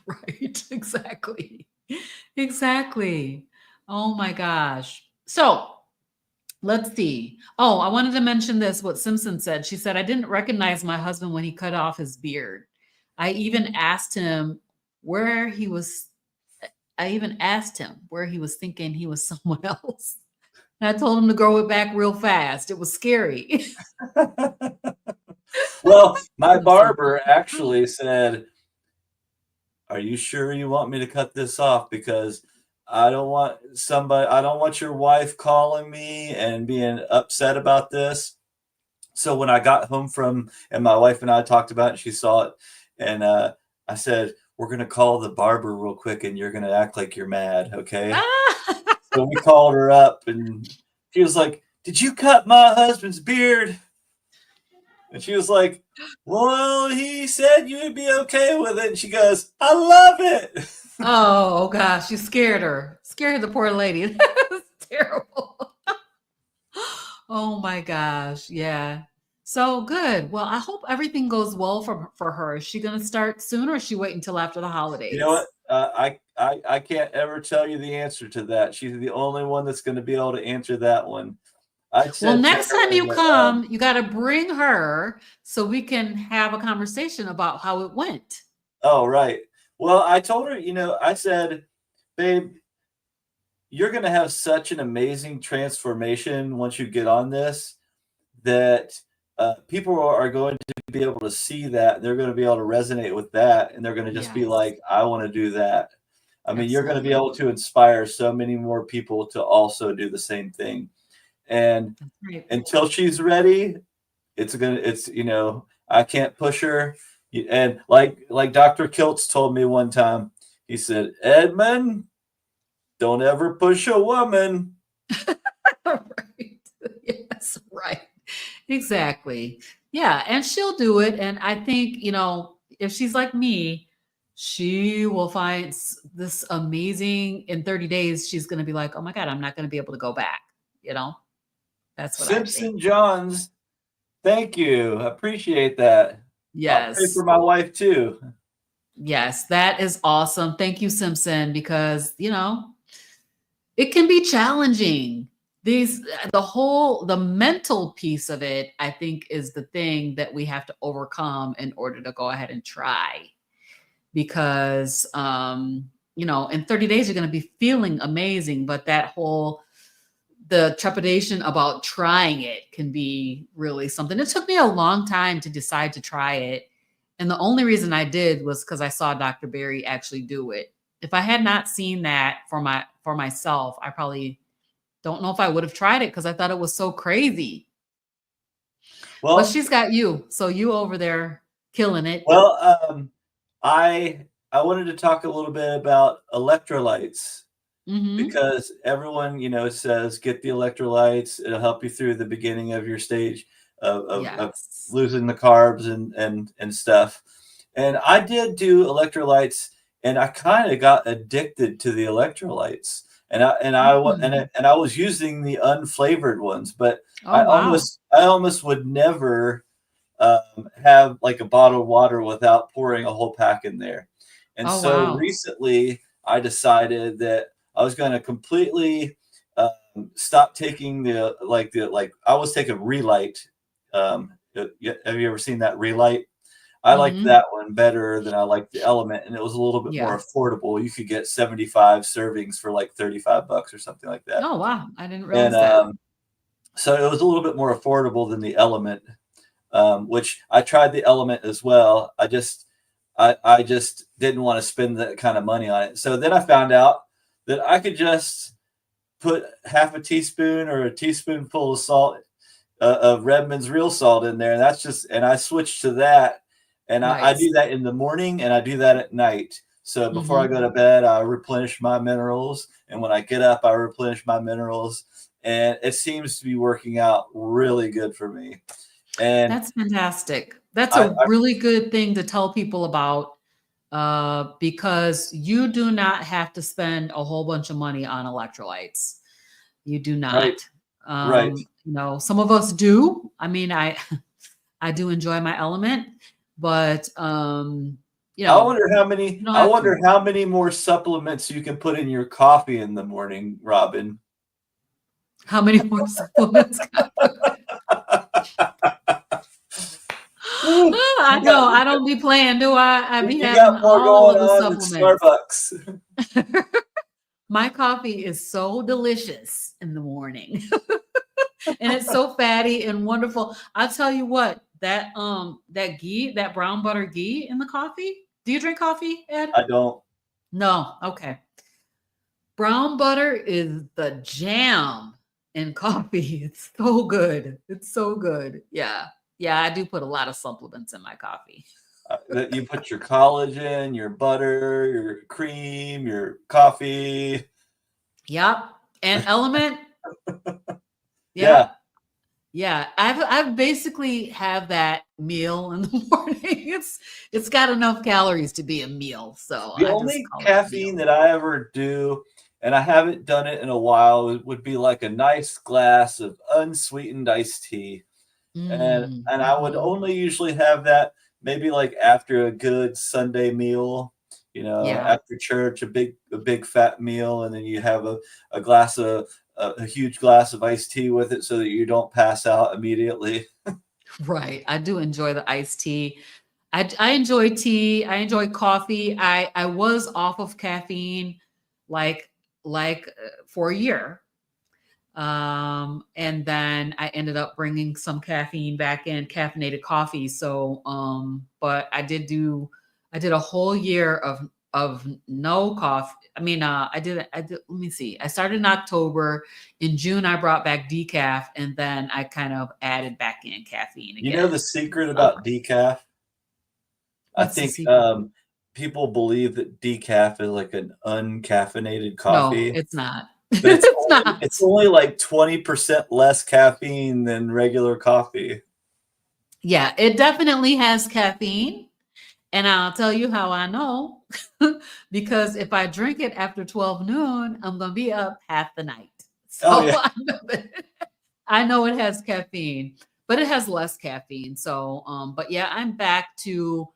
Right. Exactly. Exactly. Oh my gosh. So let's see. Oh, I wanted to mention this, what Simpson said. She said, I didn't recognize my husband when he cut off his beard. I even asked him where he was. I even asked him where he was thinking he was someone else. And I told him to grow it back real fast. It was scary. Well, my Simpson. barber actually said, are you sure you want me to cut this off? Because I don't want your wife calling me and being upset about this. So when I got home and my wife and I talked about it, and she saw it, and I said, we're going to call the barber real quick and you're going to act like you're mad. Okay. Ah! So we called her up and she was like, did you cut my husband's beard? And she was like, well, he said you'd be okay with it. And she goes, I love it. Oh gosh, you scared her. Scared the poor lady. That's terrible. Oh my gosh. Yeah. So good. Well, I hope everything goes well for her. Is she going to start soon or is she waiting until after the You know what? holidays? I can't ever tell you the answer to that. She's the only one that's going to be able to answer that one. I Well, said to next time her you that, come, you got to bring her so we can have a conversation about how it went. oh, right. Well, I told her, I said, babe, you're going to have such an amazing transformation once you get on this that people are going to be able to see that. They're going to be able to resonate with that. And they're going to just be Yes, like, I want to do that. I mean, you're going to be absolutely. able to inspire so many more people to also do the same thing. And That's right. until she's ready, I can't push her. And like Dr. Kiltz told me one time, he said, Edmund, don't ever push a woman. Right. Yes, right. Exactly. Yeah, and she'll do it. And I think, if she's like me, she will find this amazing in 30 days. She's going to be like, oh my God, I'm not going to be able to go back. You know, that's what I think. Simpson Johns, thank you. I appreciate that. I'll pray for Yes. my wife too. Yes, that is awesome. Thank you, Simpson, because, it can be challenging. The mental piece of it, I think, is the thing that we have to overcome in order to go ahead and try. Because in 30 days you're going to be feeling amazing, but the trepidation about trying it can be really something. It took me a long time to decide to try it. And the only reason I did was because I saw Dr. Berry actually do it. If I had not seen that for myself, I probably don't know if I would have tried it because I thought it was so crazy. But Well, she's got you. So you over there killing it. well, I wanted to talk a little bit about electrolytes Hmm. because everyone, says get the electrolytes. It'll help you through the beginning of your stage of Yes. losing the carbs and stuff. And I did do electrolytes, and I kind of got addicted to the electrolytes. Mm. And I was using the unflavored ones, but Oh, wow. I almost would never have like a bottle of water without pouring a whole pack in there. And Oh, so wow. recently, I decided that I was going to completely stop taking I was taking Relight. Have you ever seen that Relight? I like Hmm. that one better than I like the Element, and it was a little bit Yeah. more affordable. You could get 75 servings for like $35 or something like that. Oh, wow. I didn't And realize that. so it was a little bit more affordable than the Element, which I tried the Element as well. I just didn't want to spend that kind of money on it. So then I found out that I could just put half a teaspoon or a teaspoonful of salt of Redmond's real salt in there. And that's just, and I switched to that. And I Nice. do that in the morning and I do that at night. So before I Hmm. go to bed, I replenish my minerals. And when I get up, I replenish my minerals. And it seems to be working out really good for me. And That's fantastic. That's I, a really good thing to tell people about, because you do not have to spend a whole bunch of money on electrolytes. You do right, not. right. Some of us do. I mean, I do enjoy my Element, but you don't I have wonder to. how many more supplements you can put in your coffee in the morning, Robin. How many more supplements can I put in? Woo, I you got know. I don't be playing, do I? I be you having got more all going of the on than supplements. Starbucks. My coffee is so delicious in the morning. And it's so fatty and wonderful. I'll tell you what, that ghee, that brown butter ghee in the coffee. Do you drink coffee, Ed? I don't. No. Okay. Brown butter is the jam in coffee. It's so good. It's so good. Yeah. Yeah, I do put a lot of supplements in my coffee. That you put your collagen, your butter, your cream, your coffee. Yep. And Element. Yeah. Yep. Yeah, I've basically have that meal in the morning. It's got enough calories to be a meal, so The I just only call it a caffeine meal. that I ever do, and I haven't done it in a while, would be like a nice glass of unsweetened iced tea. Mm, And I would mhm. only usually have that maybe like after a good Sunday meal, Yeah, after church, a big fat meal, and then you have a glass of a huge glass of iced tea with it so that you don't pass out immediately. right. I do enjoy the iced tea. I enjoy tea. I enjoy coffee. I was off of caffeine like for a year. And then I ended up bringing some caffeine back in, caffeinated coffee. So, but I did a whole year of no coffee. I mean, I did, let me see. I started in October. In June, I brought back decaf, and then I kind of added back in caffeine You know the again in the secret about summer. decaf? I What's the think secret? people believe that decaf is like an uncaffeinated No, coffee, it's not. but it's It's only not. it's only like 20% less caffeine than regular coffee. Yeah, it definitely has caffeine. And I'll tell you how I know, because if I drink it after 12 noon, I'm going to be up half the night. So Oh yeah. I know it has caffeine, but it has less caffeine. So, but yeah, I'm back to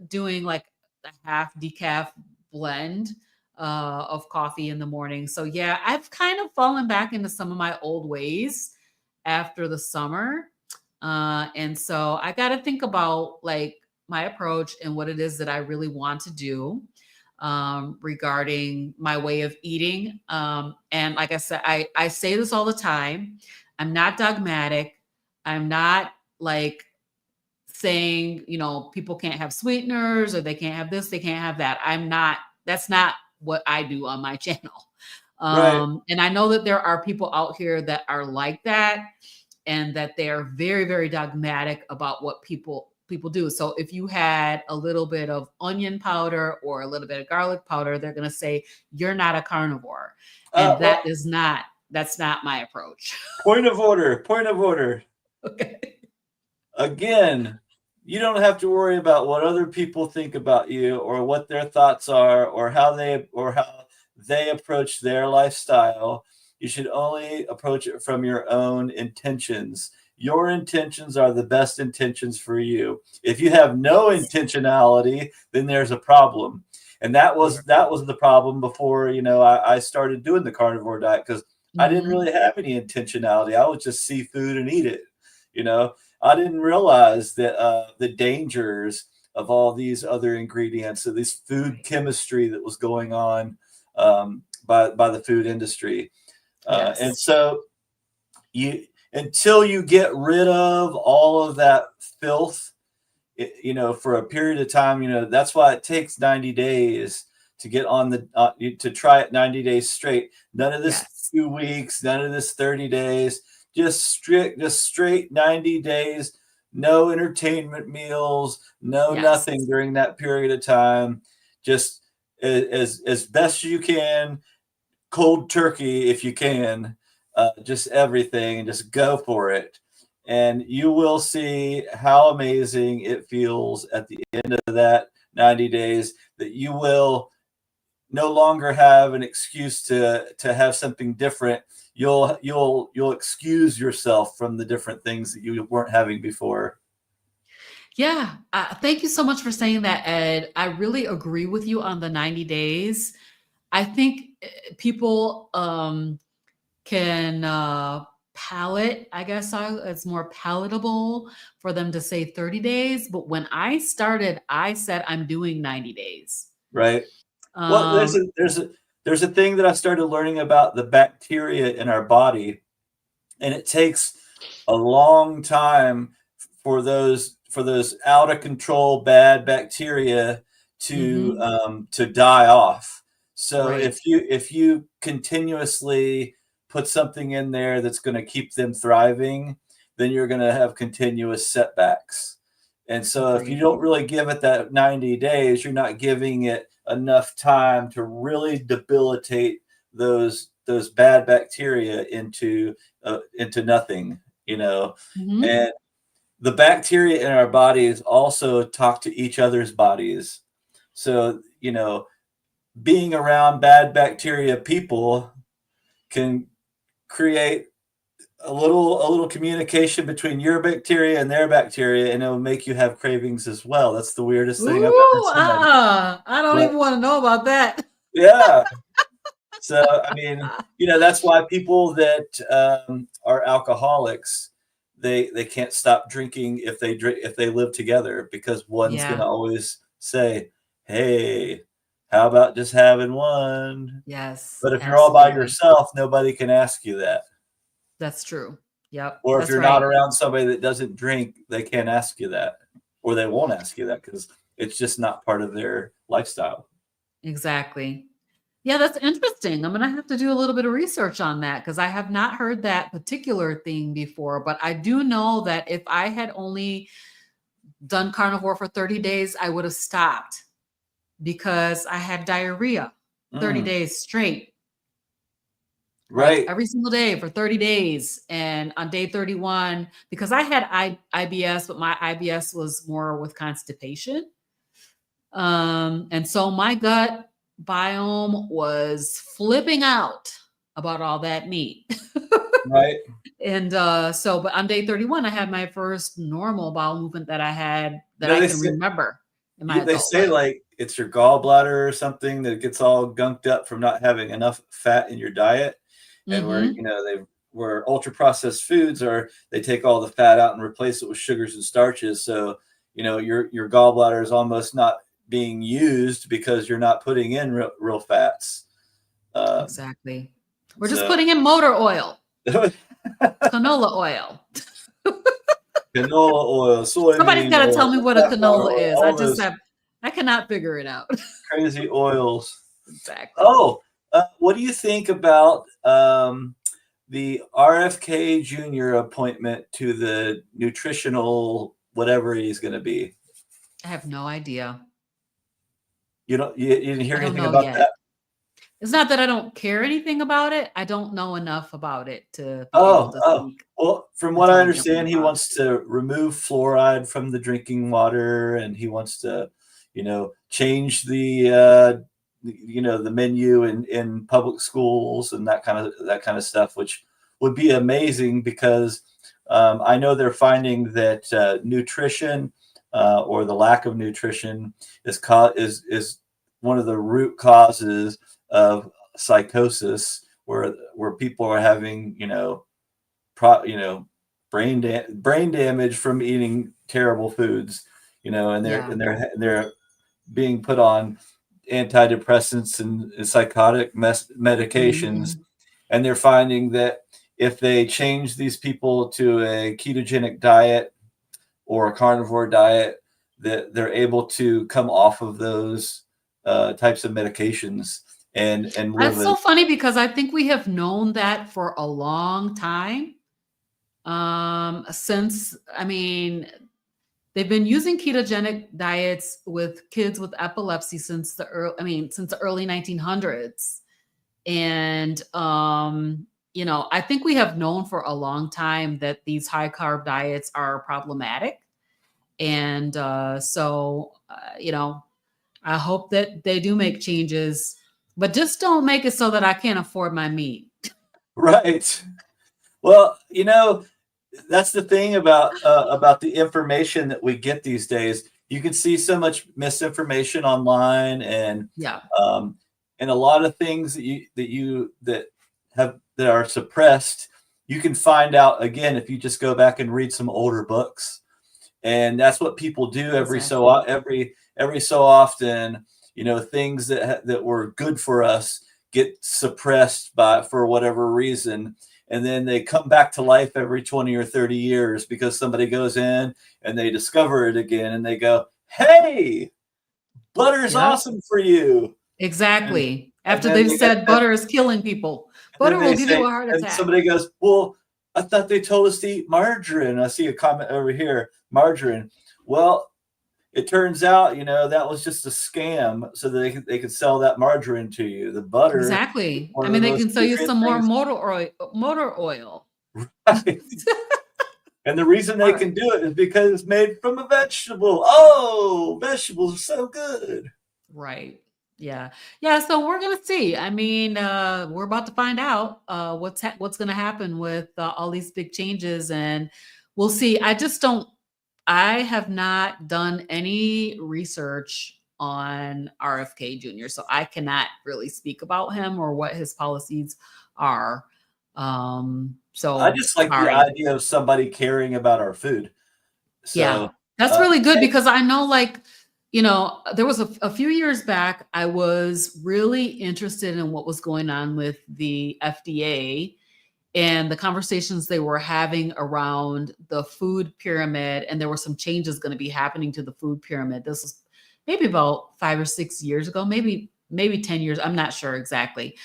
doing like a half decaf blend of coffee in the morning. So yeah, I've kind of fallen back into some of my old ways after the summer. And so I got to think about like my approach and what it is that I really want to do regarding my way of eating. And like I said, I say this all the time. I'm not dogmatic. I'm not like saying, people can't have sweeteners or they can't have this, they can't have that. That's not what I do on my channel. Right. And I know that there are people out here that are like that and that they are very, very dogmatic about what people do. So if you had a little bit of onion powder or a little bit of garlic powder, they're going to say you're not a carnivore. And Well, that's not my approach. point of order. Point of order. Okay. Again, you don't have to worry about what other people think about you or what their thoughts are or how they approach their lifestyle. You should only approach it from your own intentions. Your intentions are the best intentions for you. If you have no Yes. intentionality, then there's a problem. And that Yeah. was that was the problem before, I started doing the carnivore diet because I didn't Mhm. really have any intentionality. I would just see food and eat it. You know, I didn't realize that the dangers of all these other ingredients, of this food Right. chemistry that was going on by the food industry. And Yes. so you until you get rid of all of that filth, for a period of time, that's why it takes 90 days to get on to try it 90 days straight. None of this Yes. 2 weeks, none of this 30 days, just straight 90 days, no entertainment meals, no Yes. nothing during that period of time. Just as best you can, cold turkey if you can, just everything, and just go for it. And you will see how amazing it feels at the end of that 90 days, that you will no longer have an excuse to have something different. You'll excuse yourself from the different things that you weren't having before. Yeah. Thank you so much for saying that, Ed. I really agree with you on the 90 days. I think people can palate, I guess it's more palatable for them to say 30 days. But when I started, I said I'm doing 90 days. Right. Well, Um, there's a thing that I started learning about the bacteria in our body, and it takes a long time for those out of control bad bacteria mhm, to die off. So right. if you continuously put something in there that's going to keep them thriving, then you're going to have continuous setbacks. And so if you Agreed. don't really give it that 90 days, you're not giving it enough time to really debilitate those bad bacteria into nothing, Mhm. and the bacteria in our bodies also talk to each other's bodies. So, being around bad bacteria people can create a little communication between your bacteria and their bacteria, and it'll make you have cravings as well. That's the weirdest thing I've ever Ooh, said. I don't But even want to know about that. yeah, so I mean, that's why people that are alcoholics, they can't stop drinking if they drink if they live together, because one's going Yeah. to always say, "Hey, how about just having one?" Yes, But if you're all by absolutely. yourself, nobody can ask you that. That's true. Yep, Or if that's you're not right. around somebody that doesn't drink, they can't ask you that, or they won't ask you that because it's just not part of their lifestyle. Exactly. Yeah, that's interesting. I'm gonna have to do a little bit of research on that because I have not heard that particular thing before. But I do know that if I had only done carnivore for 30 days, I would have stopped because I had diarrhea 30 Mm, days straight, like right, every single day for 30 days. And on day 31, because I had IBS, but my IBS was more with constipation. And so my gut biome was flipping out about all that meat. right. And so, but on day 31, I had my first normal bowel movement that I had that I They can say remember in my they adult say life. like it's your gallbladder or something that gets all gunked up from not having enough fat in your diet, and Hmm. where ultra processed foods are, they take all the fat out and replace it with sugars and starches. So your gallbladder is almost not being used because you're not putting in real fats. Um, Exactly. We're just so putting in motor oil, canola oil. canola oil, Somebody's soybean got to tell oil, me what a safflower canola oil, is. all those I cannot figure it out. crazy oils. Exactly. Oh, what do you think about the RFK Jr. appointment to the nutritional whatever he's going to be? I have no idea. You didn't hear I don't anything know about yet. that? It's not that I don't care anything about it. I don't know enough about it to be able Oh, to oh. speak Well, from what I intelligently understand, he about it. wants to remove fluoride from the drinking water, and he wants to, change the menu in public schools and that kind of stuff, which would be amazing because I know they're finding that nutrition or the lack of nutrition is one of the root causes of psychosis, where people are having pro, you know brain damage from eating terrible foods. and Yeah. they're being put on antidepressants and psychotic medications, Mhm. and they're finding that if they change these people to a ketogenic diet or a carnivore diet, that they're able to come off of those types of medications and live That's a so funny because I think we have known that for a long time. Since, I mean, they've been using ketogenic diets with kids with epilepsy since since the early 1900s. And I think we have known for a long time that these high carb diets are problematic. And I hope that they do make changes, but just don't make it so that I can't afford my meat. right. Well, that's the thing about the information that we get these days. You can see so much misinformation online, Yeah, um, and a lot of things that are suppressed. You can find out again if you just go back and read some older books, and that's what people do exactly. every so often. Things that were good for us get suppressed for whatever reason, and then they come back to life every 20 or 30 years because somebody goes in and they discover it again and they go, hey, butter's Yep, awesome for you. and exactly. and After then they've said butter is killing people, and then butter will they give you say, a heart and attack. somebody goes, well, I thought they told us to eat margarine. I see a comment over here, margarine. Well, it turns out, that was just a scam so that they could sell that margarine to you. The butter is Exactly. I one of mean, the they most can sell you nutrient some more things. motor oil. Right? And the reason All they right. can do it is because it's made from a vegetable. Oh, vegetables are so good. Right. Yeah. Yeah. So we're gonna see. I mean, we're about to find out what's gonna happen with all these big changes, and we'll see. I just don't. I have not done any research on RFK Jr., so I cannot really speak about him or what his policies are. I So just like the sorry. idea of somebody caring about our food. Yeah, So, that's uh, really good because I know, like, there was a few years back, I was really interested in what was going on with the FDA and the conversations they were having around the food pyramid. And there were some changes going to be happening to the food pyramid. This was maybe about 5 or 6 years ago, maybe 10 years. I'm not sure exactly.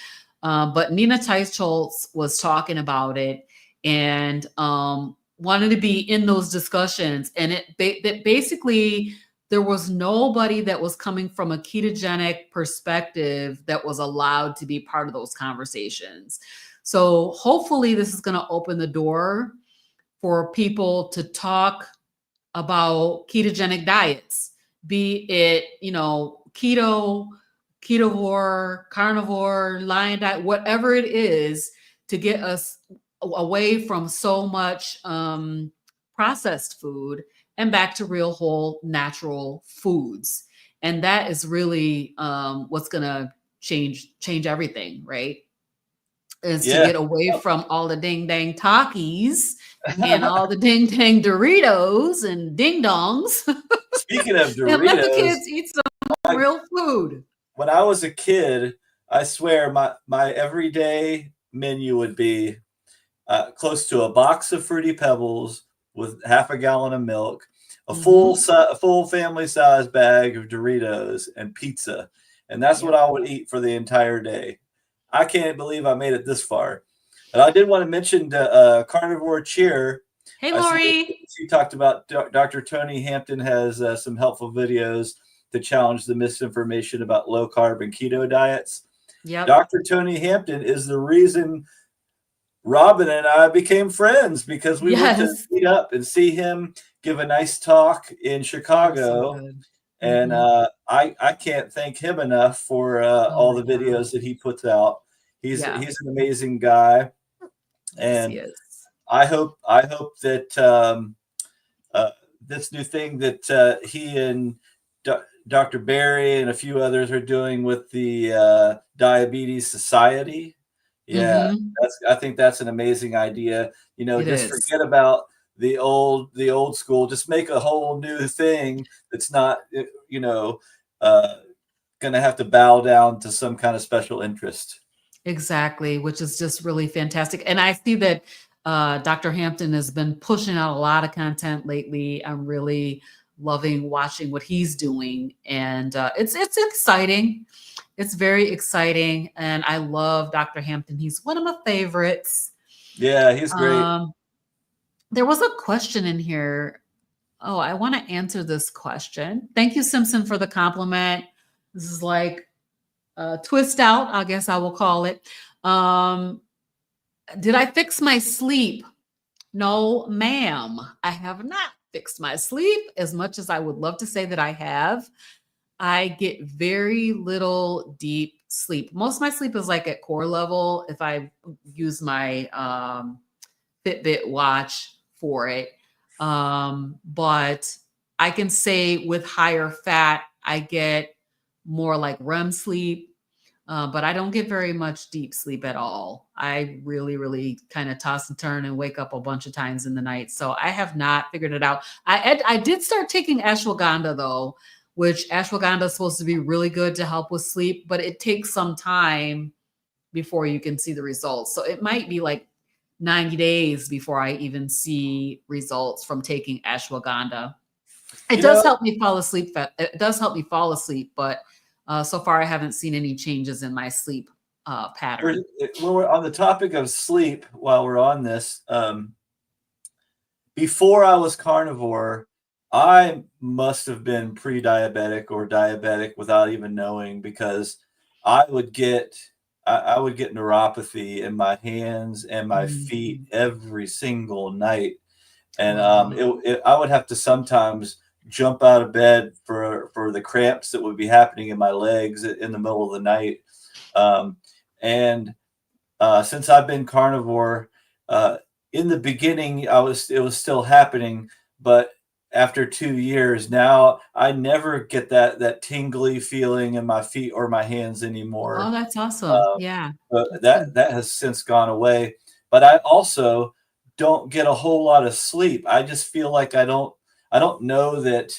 But Nina Teicholz was talking about it and wanted to be in those discussions. And that basically there was nobody that was coming from a ketogenic perspective that was allowed to be part of those conversations. So hopefully this is going to open the door for people to talk about ketogenic diets, be it, keto, ketovore, carnivore, lion diet, whatever it is, to get us away from so much processed food and back to real whole natural foods. And that is really what's going to change everything, right? Is to yeah. get away from all the ding dang Takis and all the ding dang Doritos and ding dongs Speaking of and let the Doritos, kids eat some I, real food. when I was a kid, I swear my everyday menu would be close to a box of Fruity Pebbles with half a gallon of milk, Mhm. a full family size bag of Doritos, and pizza, and that's what Yep. I would eat for the entire day. I can't believe I made it this far. And I did want to mention the Carnivore Cheer. Hey, I see that Lori. she talked about Dr. Tony Hampton has some helpful videos to challenge the misinformation about low carb and keto diets. Yep. Dr. Tony Hampton is the reason Robin and I became friends because we went to Yes. meet up and see him give a nice talk in Oh, so Chicago. good. And Mhm. I can't thank him enough for Oh all my the God. videos that he puts out. Yeah. He's an amazing guy, Yes, he and is. I hope that uh, this new thing that he and Dr. Barry and a few others are doing with the Diabetes Society. Yeah, Mhm. I think that's an amazing idea. It Just is. forget about the old school. Just make a whole new thing that's not, you know, going to have to bow down to some kind of special interest. Exactly, which is just really fantastic. And I see that Dr. Hampton has been pushing out a lot of content lately. I'm really loving watching what he's doing, and it's exciting. It's very exciting, and I love Dr. Hampton. He's one of my favorites. Yeah, he's great. There was a question in here. Oh, I want to answer this question. Thank you, Simpson, for the compliment. This is like twist out, I guess I will call it. Did I fix my sleep? No, ma'am. I have not fixed my sleep as much as I would love to say that I have. I get very little deep sleep. Most of my sleep is like at core level if I use my Fitbit watch for it. But I can say with higher fat, I get more like REM sleep, but I don't get very much deep sleep at all. I really, really kind of toss and turn and wake up a bunch of times in the night. So I have not figured it out. I did start taking ashwagandha though, which ashwagandha is supposed to be really good to help with sleep, but it takes some time before you can see the results. So it might be like 90 days before I even see results from taking ashwagandha. It does help me fall asleep. It does help me fall asleep, but so far I haven't seen any changes in my sleep pattern. When we're on the topic of sleep, while we're on this, before I was carnivore, I must have been pre-diabetic or diabetic without even knowing, because I would get neuropathy in my hands and my feet every single night, and I would have to sometimes jump out of bed for the cramps that would be happening in my legs in the middle of the night. And since I've been carnivore, in the beginning, it was still happening, but after 2 years now, I never get that tingly feeling in my feet or my hands anymore. Oh, that's awesome. Yeah. That has since gone away. But I also don't get a whole lot of sleep. I just feel like I don't know that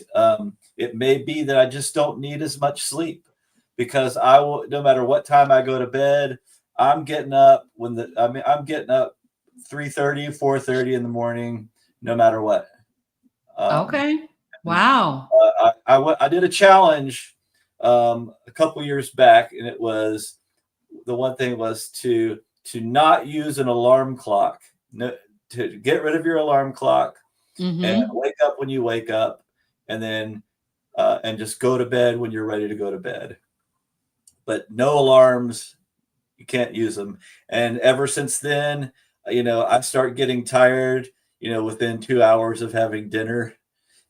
it may be that I just don't need as much sleep, because I will, no matter what time I go to bed, I'm getting up I'm getting up 3:30, 4:30 in the morning, no matter what. Okay. Wow. I did a challenge a couple years back, and it was, the one thing was to not use an alarm clock, to get rid of your alarm clock and wake up when you wake up, and then and just go to bed when you're ready to go to bed. But no alarms, you can't use them. And ever since then, I start getting tired, within 2 hours of having dinner.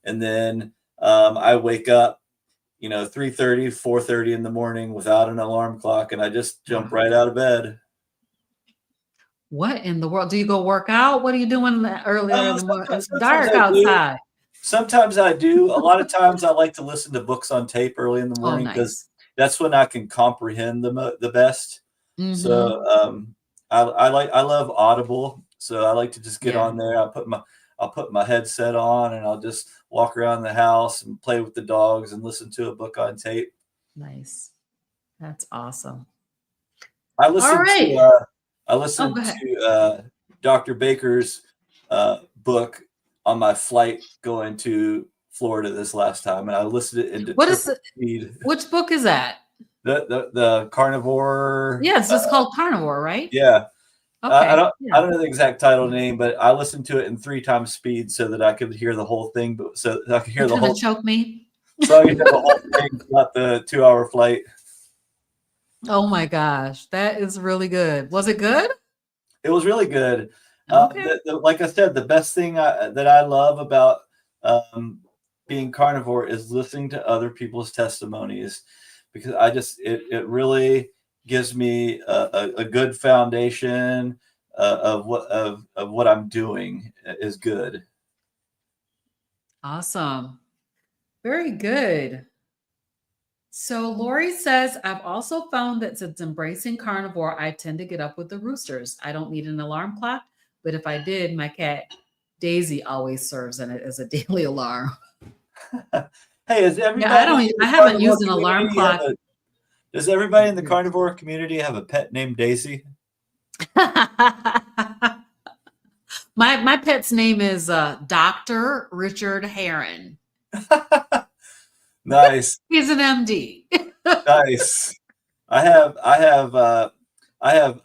And then I wake up, 3:30, 4:30 in the morning without an alarm clock, and I just jump right out of bed. What in the world? Do you go work out? What are you doing earlier in the morning? It's Sometimes dark I do. outside. Sometimes I do. A lot of times I like to listen to books on tape early in the Oh, morning, because nice. that's when I can comprehend the best. So I love Audible. So I like to just get Yeah. on there. I'll put my headset on, and I'll just walk around the house and play with the dogs and listen to a book on tape. Nice. That's awesome. I All listened right. to Oh, go ahead. Dr. Baker's book on my flight going to Florida this last time, and I listened it into triple speed. Which book is that? The Carnivore. Yeah, it's just called Carnivore, right? Yeah. Okay. I don't know the exact title name, but I listened to it in 3 times speed so that I could hear the whole thing, but so I could hear You the trying whole to choke me? so I could hear the whole thing about the 2-hour flight. Oh my gosh, that is really good. Was it good? It was really good. Okay. Like I said, the best thing that I love about being carnivore is listening to other people's testimonies, because it really gives me a good foundation of what I'm doing is good. Awesome. Very good. So Lori says, I've also found that since embracing carnivore, I tend to get up with the roosters. I don't need an alarm clock, but if I did, my cat Daisy always serves in it as a daily alarm. Hey, is Yeah, I everybody don't. in the I haven't carnivore used an alarm community have clock. does everybody in the carnivore community have a pet named Daisy? My pet's name is Dr. Richard Heron. Nice. He's an MD. Nice. I have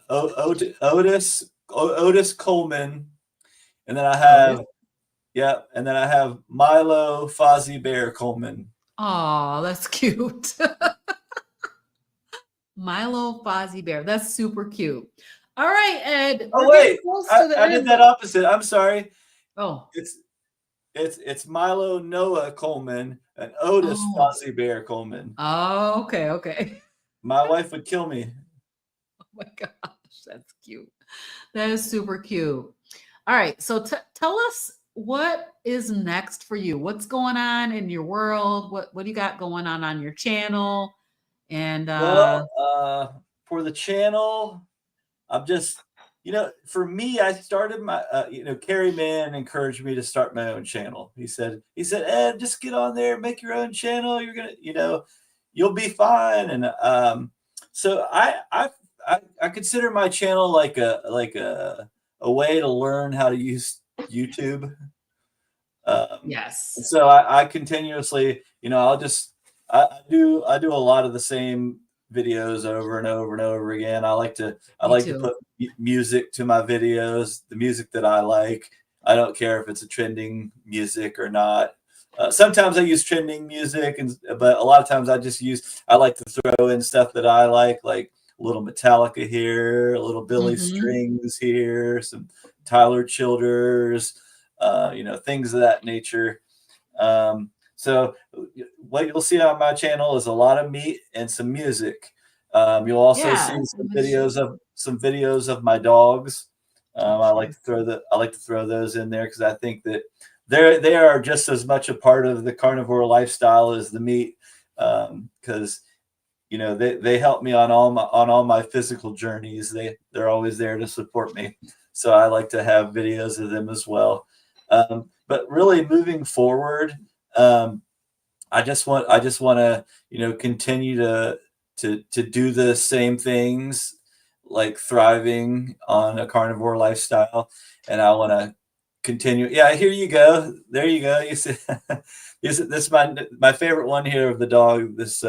Otis Coleman, and then I have and then I have Milo Fozzie Bear Coleman. Oh, that's cute. Milo Fozzie Bear. That's super cute. All right, Ed. Oh We're getting wait, close I, to the I did end. that opposite. I'm sorry. Oh. It's Milo Noah Coleman and Otis Oh. Fozzie Bear Coleman. Oh, okay. My wife would kill me. Oh my gosh, that's cute. That is super cute. All right, so tell us what is next for you. What's going on in your world? What do you got going on your channel? And Well, for the channel, I'm just, for me, I started my, Carrie Mann encouraged me to start my own channel. He said, Ed, just get on there, make your own channel. You're gonna, you'll be fine. And so I consider my channel like a way to learn how to use YouTube. yes. So I continuously, I do a lot of the same videos over and over and over again. I like to put music to my videos, the music that I like. I don't care if it's a trending music or not. Sometimes I use trending music, but a lot of times I like to throw in stuff that I like a little Metallica here, a little Billy Strings here, some Tyler Childers, things of that nature. So what you'll see on my channel is a lot of meat and some music. You'll also see some videos of my dogs. I like to throw those in there because I think that they are just as much a part of the carnivore lifestyle as the meat. Because they help me on all my physical journeys. They're always there to support me. So I like to have videos of them as well. But really moving forward, I just want to continue to do the same things, like thriving on a carnivore lifestyle, and I want to continue. Yeah, here you go. There you go. You see, this is my favorite one here of the dog. This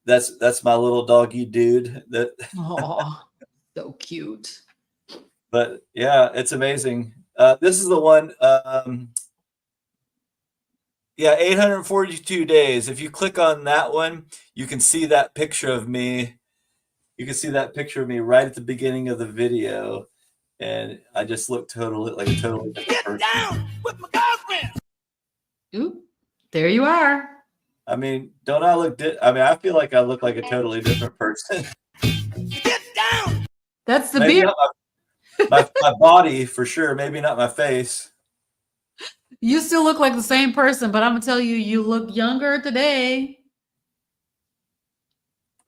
that's my little doggy dude. Oh, so cute. But yeah, it's amazing. This is the one. Yeah, 842 days. If you click on that one, you can see that picture of me. You can see that picture of me right at the beginning of the video, and I just look like a totally different person. Get down with my girlfriend. Oop, there you are. I mean, don't I look? I feel like I look like a totally different person. Get down. That's the Maybe beard. not my body for sure. Maybe not my face. You still look like the same person, but I'm gonna tell you, you look younger today.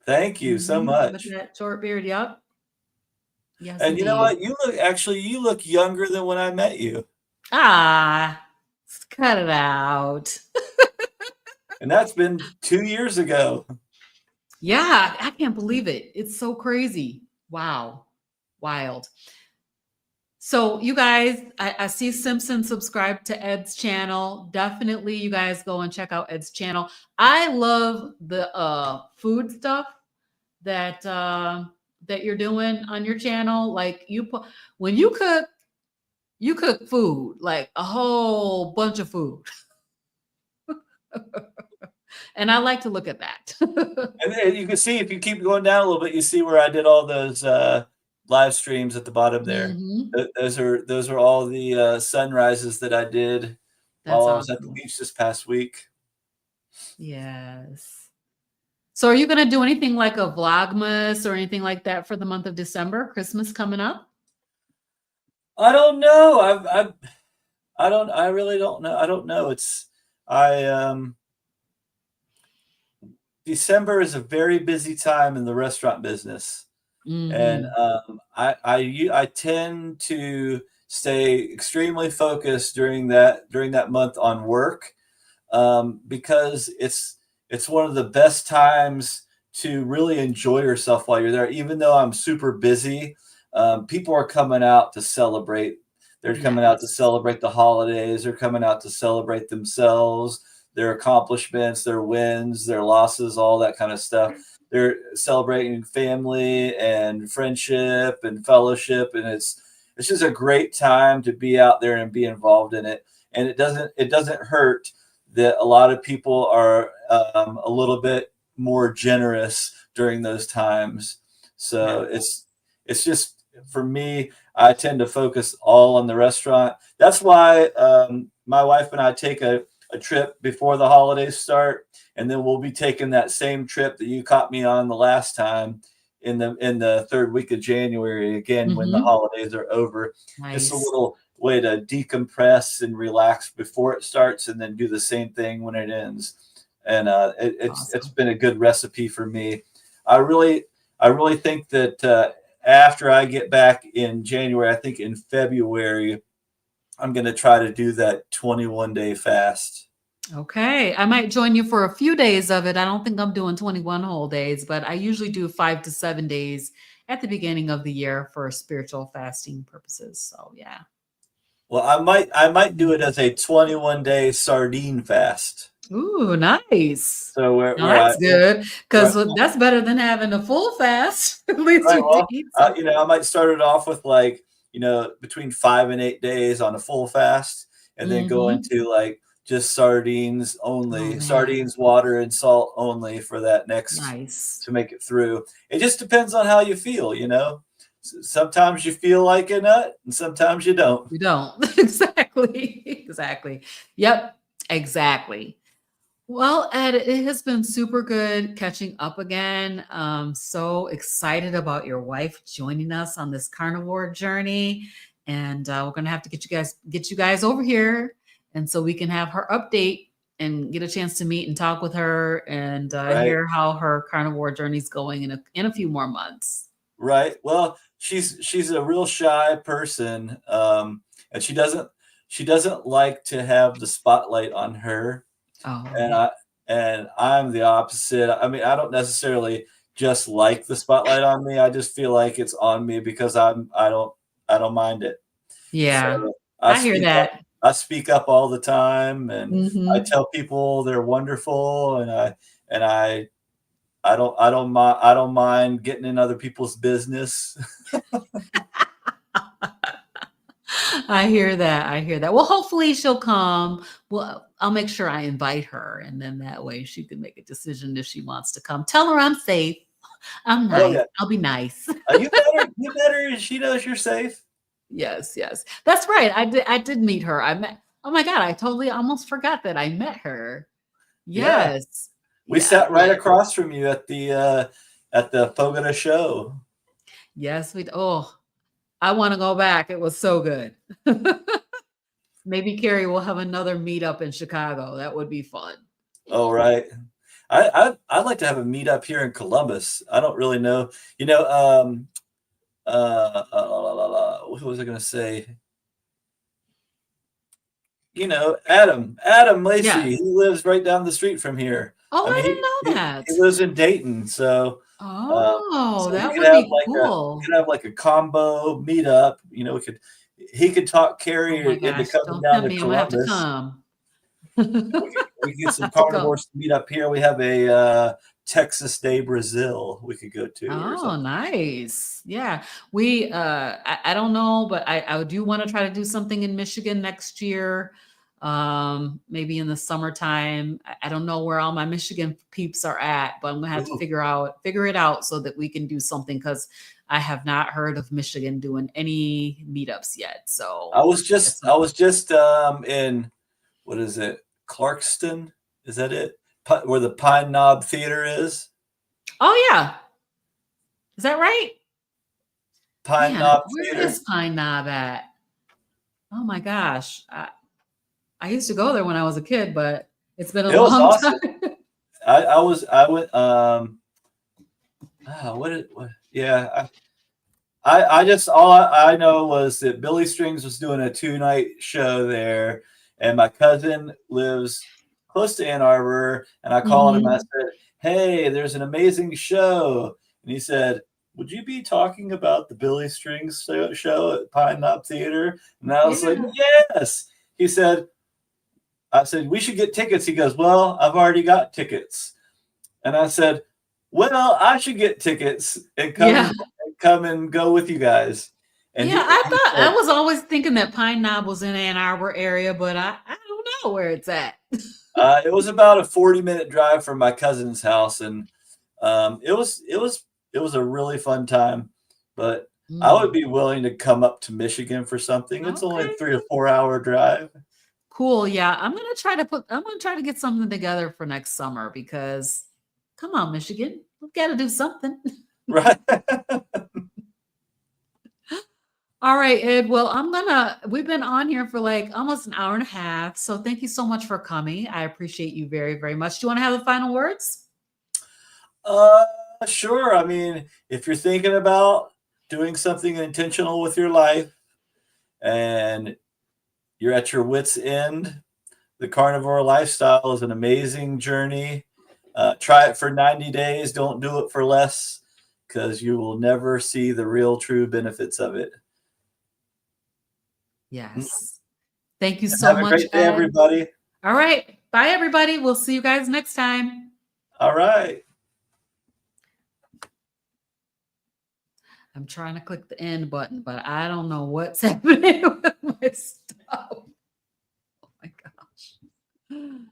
Thank you so much. With that short beard, yep. Yes, And indeed. you know what? You look younger than when I met you. Ah, cut it out. And that's been 2 years ago. Yeah, I can't believe it. It's so crazy. Wow. Wild. So you guys, I see Simpson subscribe to Ed's channel. Definitely you guys go and check out Ed's channel. I love the food stuff that that you're doing on your channel. Like when you cook food, like a whole bunch of food. And I like to look at that. And you can see, if you keep going down a little bit, you see where I did all those live streams at the bottom there. Those are all the sunrises that I did while I was at the beach this past week. Yes. So are you going to do anything like a Vlogmas or anything like that for the month of December, Christmas coming up? I don't know. I really don't know. I don't know. December is a very busy time in the restaurant business. And I tend to stay extremely focused during that month on work, because it's one of the best times to really enjoy yourself while you're there. Even though I'm super busy, people are coming out to celebrate. They're coming out to Yes. celebrate the holidays. They're coming out to celebrate themselves, their accomplishments, their wins, their losses, all that kind of stuff. They're celebrating family and friendship and fellowship, and it's just a great time to be out there and be involved in it. And it doesn't hurt that a lot of people are a little bit more generous during those times. So Yes. it's just, for me, I tend to focus all on the restaurant. That's why my wife and I take a trip before the holidays start, and then we'll be taking that same trip that you caught me on the last time in the third week of January again when the Mm-hmm. holidays are over. Just a Nice. little way to decompress and relax before it starts, and then do the same thing when it ends. And it's Awesome. been a good recipe for me. I really I really think that after I get back in January, I think in February, I'm going to try to do that 21-day fast. Okay. I might join you for a few days of it. I don't think I'm doing 21 whole days, but I usually do 5 to 7 days at the beginning of the year for spiritual fasting purposes. So yeah. Well, I might do it Mhm. as a 21-day sardine fast. Ooh, nice. So where Now where I that's good where, because that's better than having a full fast. At least right, you get to well, eat something. I might start it off with, like, between 5 and 8 days on a full fast, and then go Hmm. into, like, just sardines Oh only, man, sardines, water, and salt only for that next, nice. to make it through. It just depends on how you feel. Sometimes you feel like a nut, and sometimes you don't. You don't. Exactly. Exactly. Yep. Exactly. Well, Ed, it has been super good catching up again. So excited about your wife joining us on this carnivore journey, and we're gonna have to get you guys over here, and so we can have her update and get a chance to meet and talk with her and Right? hear how her carnivore journey's going in a few more months. Right. Well, she's a real shy person, and she doesn't like to have the spotlight on her. Oh And yeah, I'm the opposite. I mean, I don't necessarily just like the spotlight on me. I just feel like it's on me because I don't mind it. yeah. So I I hear speak up. that. I speak up all the time, and I Hmm. tell people they're wonderful, and I don't mind getting in other people's business. I hear that. I hear that. Well, hopefully she'll come. Well, I'll make sure I invite her, and then that way she can make a decision if she wants to come. Tell her I'm safe. I'm Oh nice. yeah. I'll be nice. You better. She knows you're safe. Yes, yes. That's right. I did meet her. I met Oh my God, I totally almost forgot that I met her. Yeah. Yes. We Yes, sat right yes. across from you at the Fogata show. Yes, I want to go back. It was so good. Maybe Carrie will have another meetup in Chicago. That would be fun. Oh, right. I'd like to have a meetup here in Columbus. I don't really know. What was I going to say? Adam Yeah. Lacey. He lives right down the street from here. Oh, I mean, I didn't he know he, he that. lives in Dayton, so uh, Oh, we that could would have be like a we cool. could have like a combo meetup. He could talk Oh my Carrie into gosh, coming don't down tempt to me, I'm gonna have to Columbus. come. We could get I some have to come. carnivores to meet up here. We have a Texas Day Brazil we could go to or Oh, something. nice. Yeah. I don't know, but I do wanna try to do something in Michigan next year, maybe in the summertime. I don't know where all my Michigan peeps are at, but I'm gonna have to Ooh. figure it out so that we can do something because I have not heard of Michigan doing any meetups yet, I so was that's just I something. was just in, what is it? Clarkston? Is that it? Where the Pine Knob Theater is? Oh, yeah. Is that right? Pine Man, Knob where Theater. is Pine Knob at? Oh my gosh. I used to go there when I was a kid, but it's been a It was long awesome. time. I went, what, yeah, I just all I know was that Billy Strings was doing a 2-night show there, and my cousin lives close to Ann Arbor, and I called him. I Mhm. said, "Hey, there's an amazing show," and he said, "Would you be talking about the Billy Strings show at Pine Knob Theater?" And I was like, Yeah. "Yes." He said, "I said we should get tickets." He goes, "Well, I've already got tickets," and I said, "Well, I should get tickets and Yeah. come and go with you guys." And Yeah, I he thought said, I was always thinking that Pine Knob was in Ann Arbor area, but I don't know where it's at. it was about a 40-minute drive from my cousin's house, and it was a really fun time. But I would Mm, be willing to come up to Michigan for something. It's only a okay. 3 or 4 hour drive, Cool. Yeah, I'm gonna try to get something together for next summer because come on, Michigan. We've got to do something. right? All right, Ed. Well, we've been on here for like almost an hour and a half. So thank you so much for coming. I appreciate you very, very much. Do you want to have the final words? uh, sure. I mean, if you're thinking about doing something intentional with your life and you're at your wits' end, the carnivore lifestyle is an amazing journey. Try it for 90 days. Don't do it for less because you will never see the real true benefits of it. And Yes. Thank you so have a much, great day, Ed. everybody. All right. Bye, everybody. We'll see you guys next time. All right. I'm trying to click the end button, but I don't know what's happening with my stuff. Oh my gosh.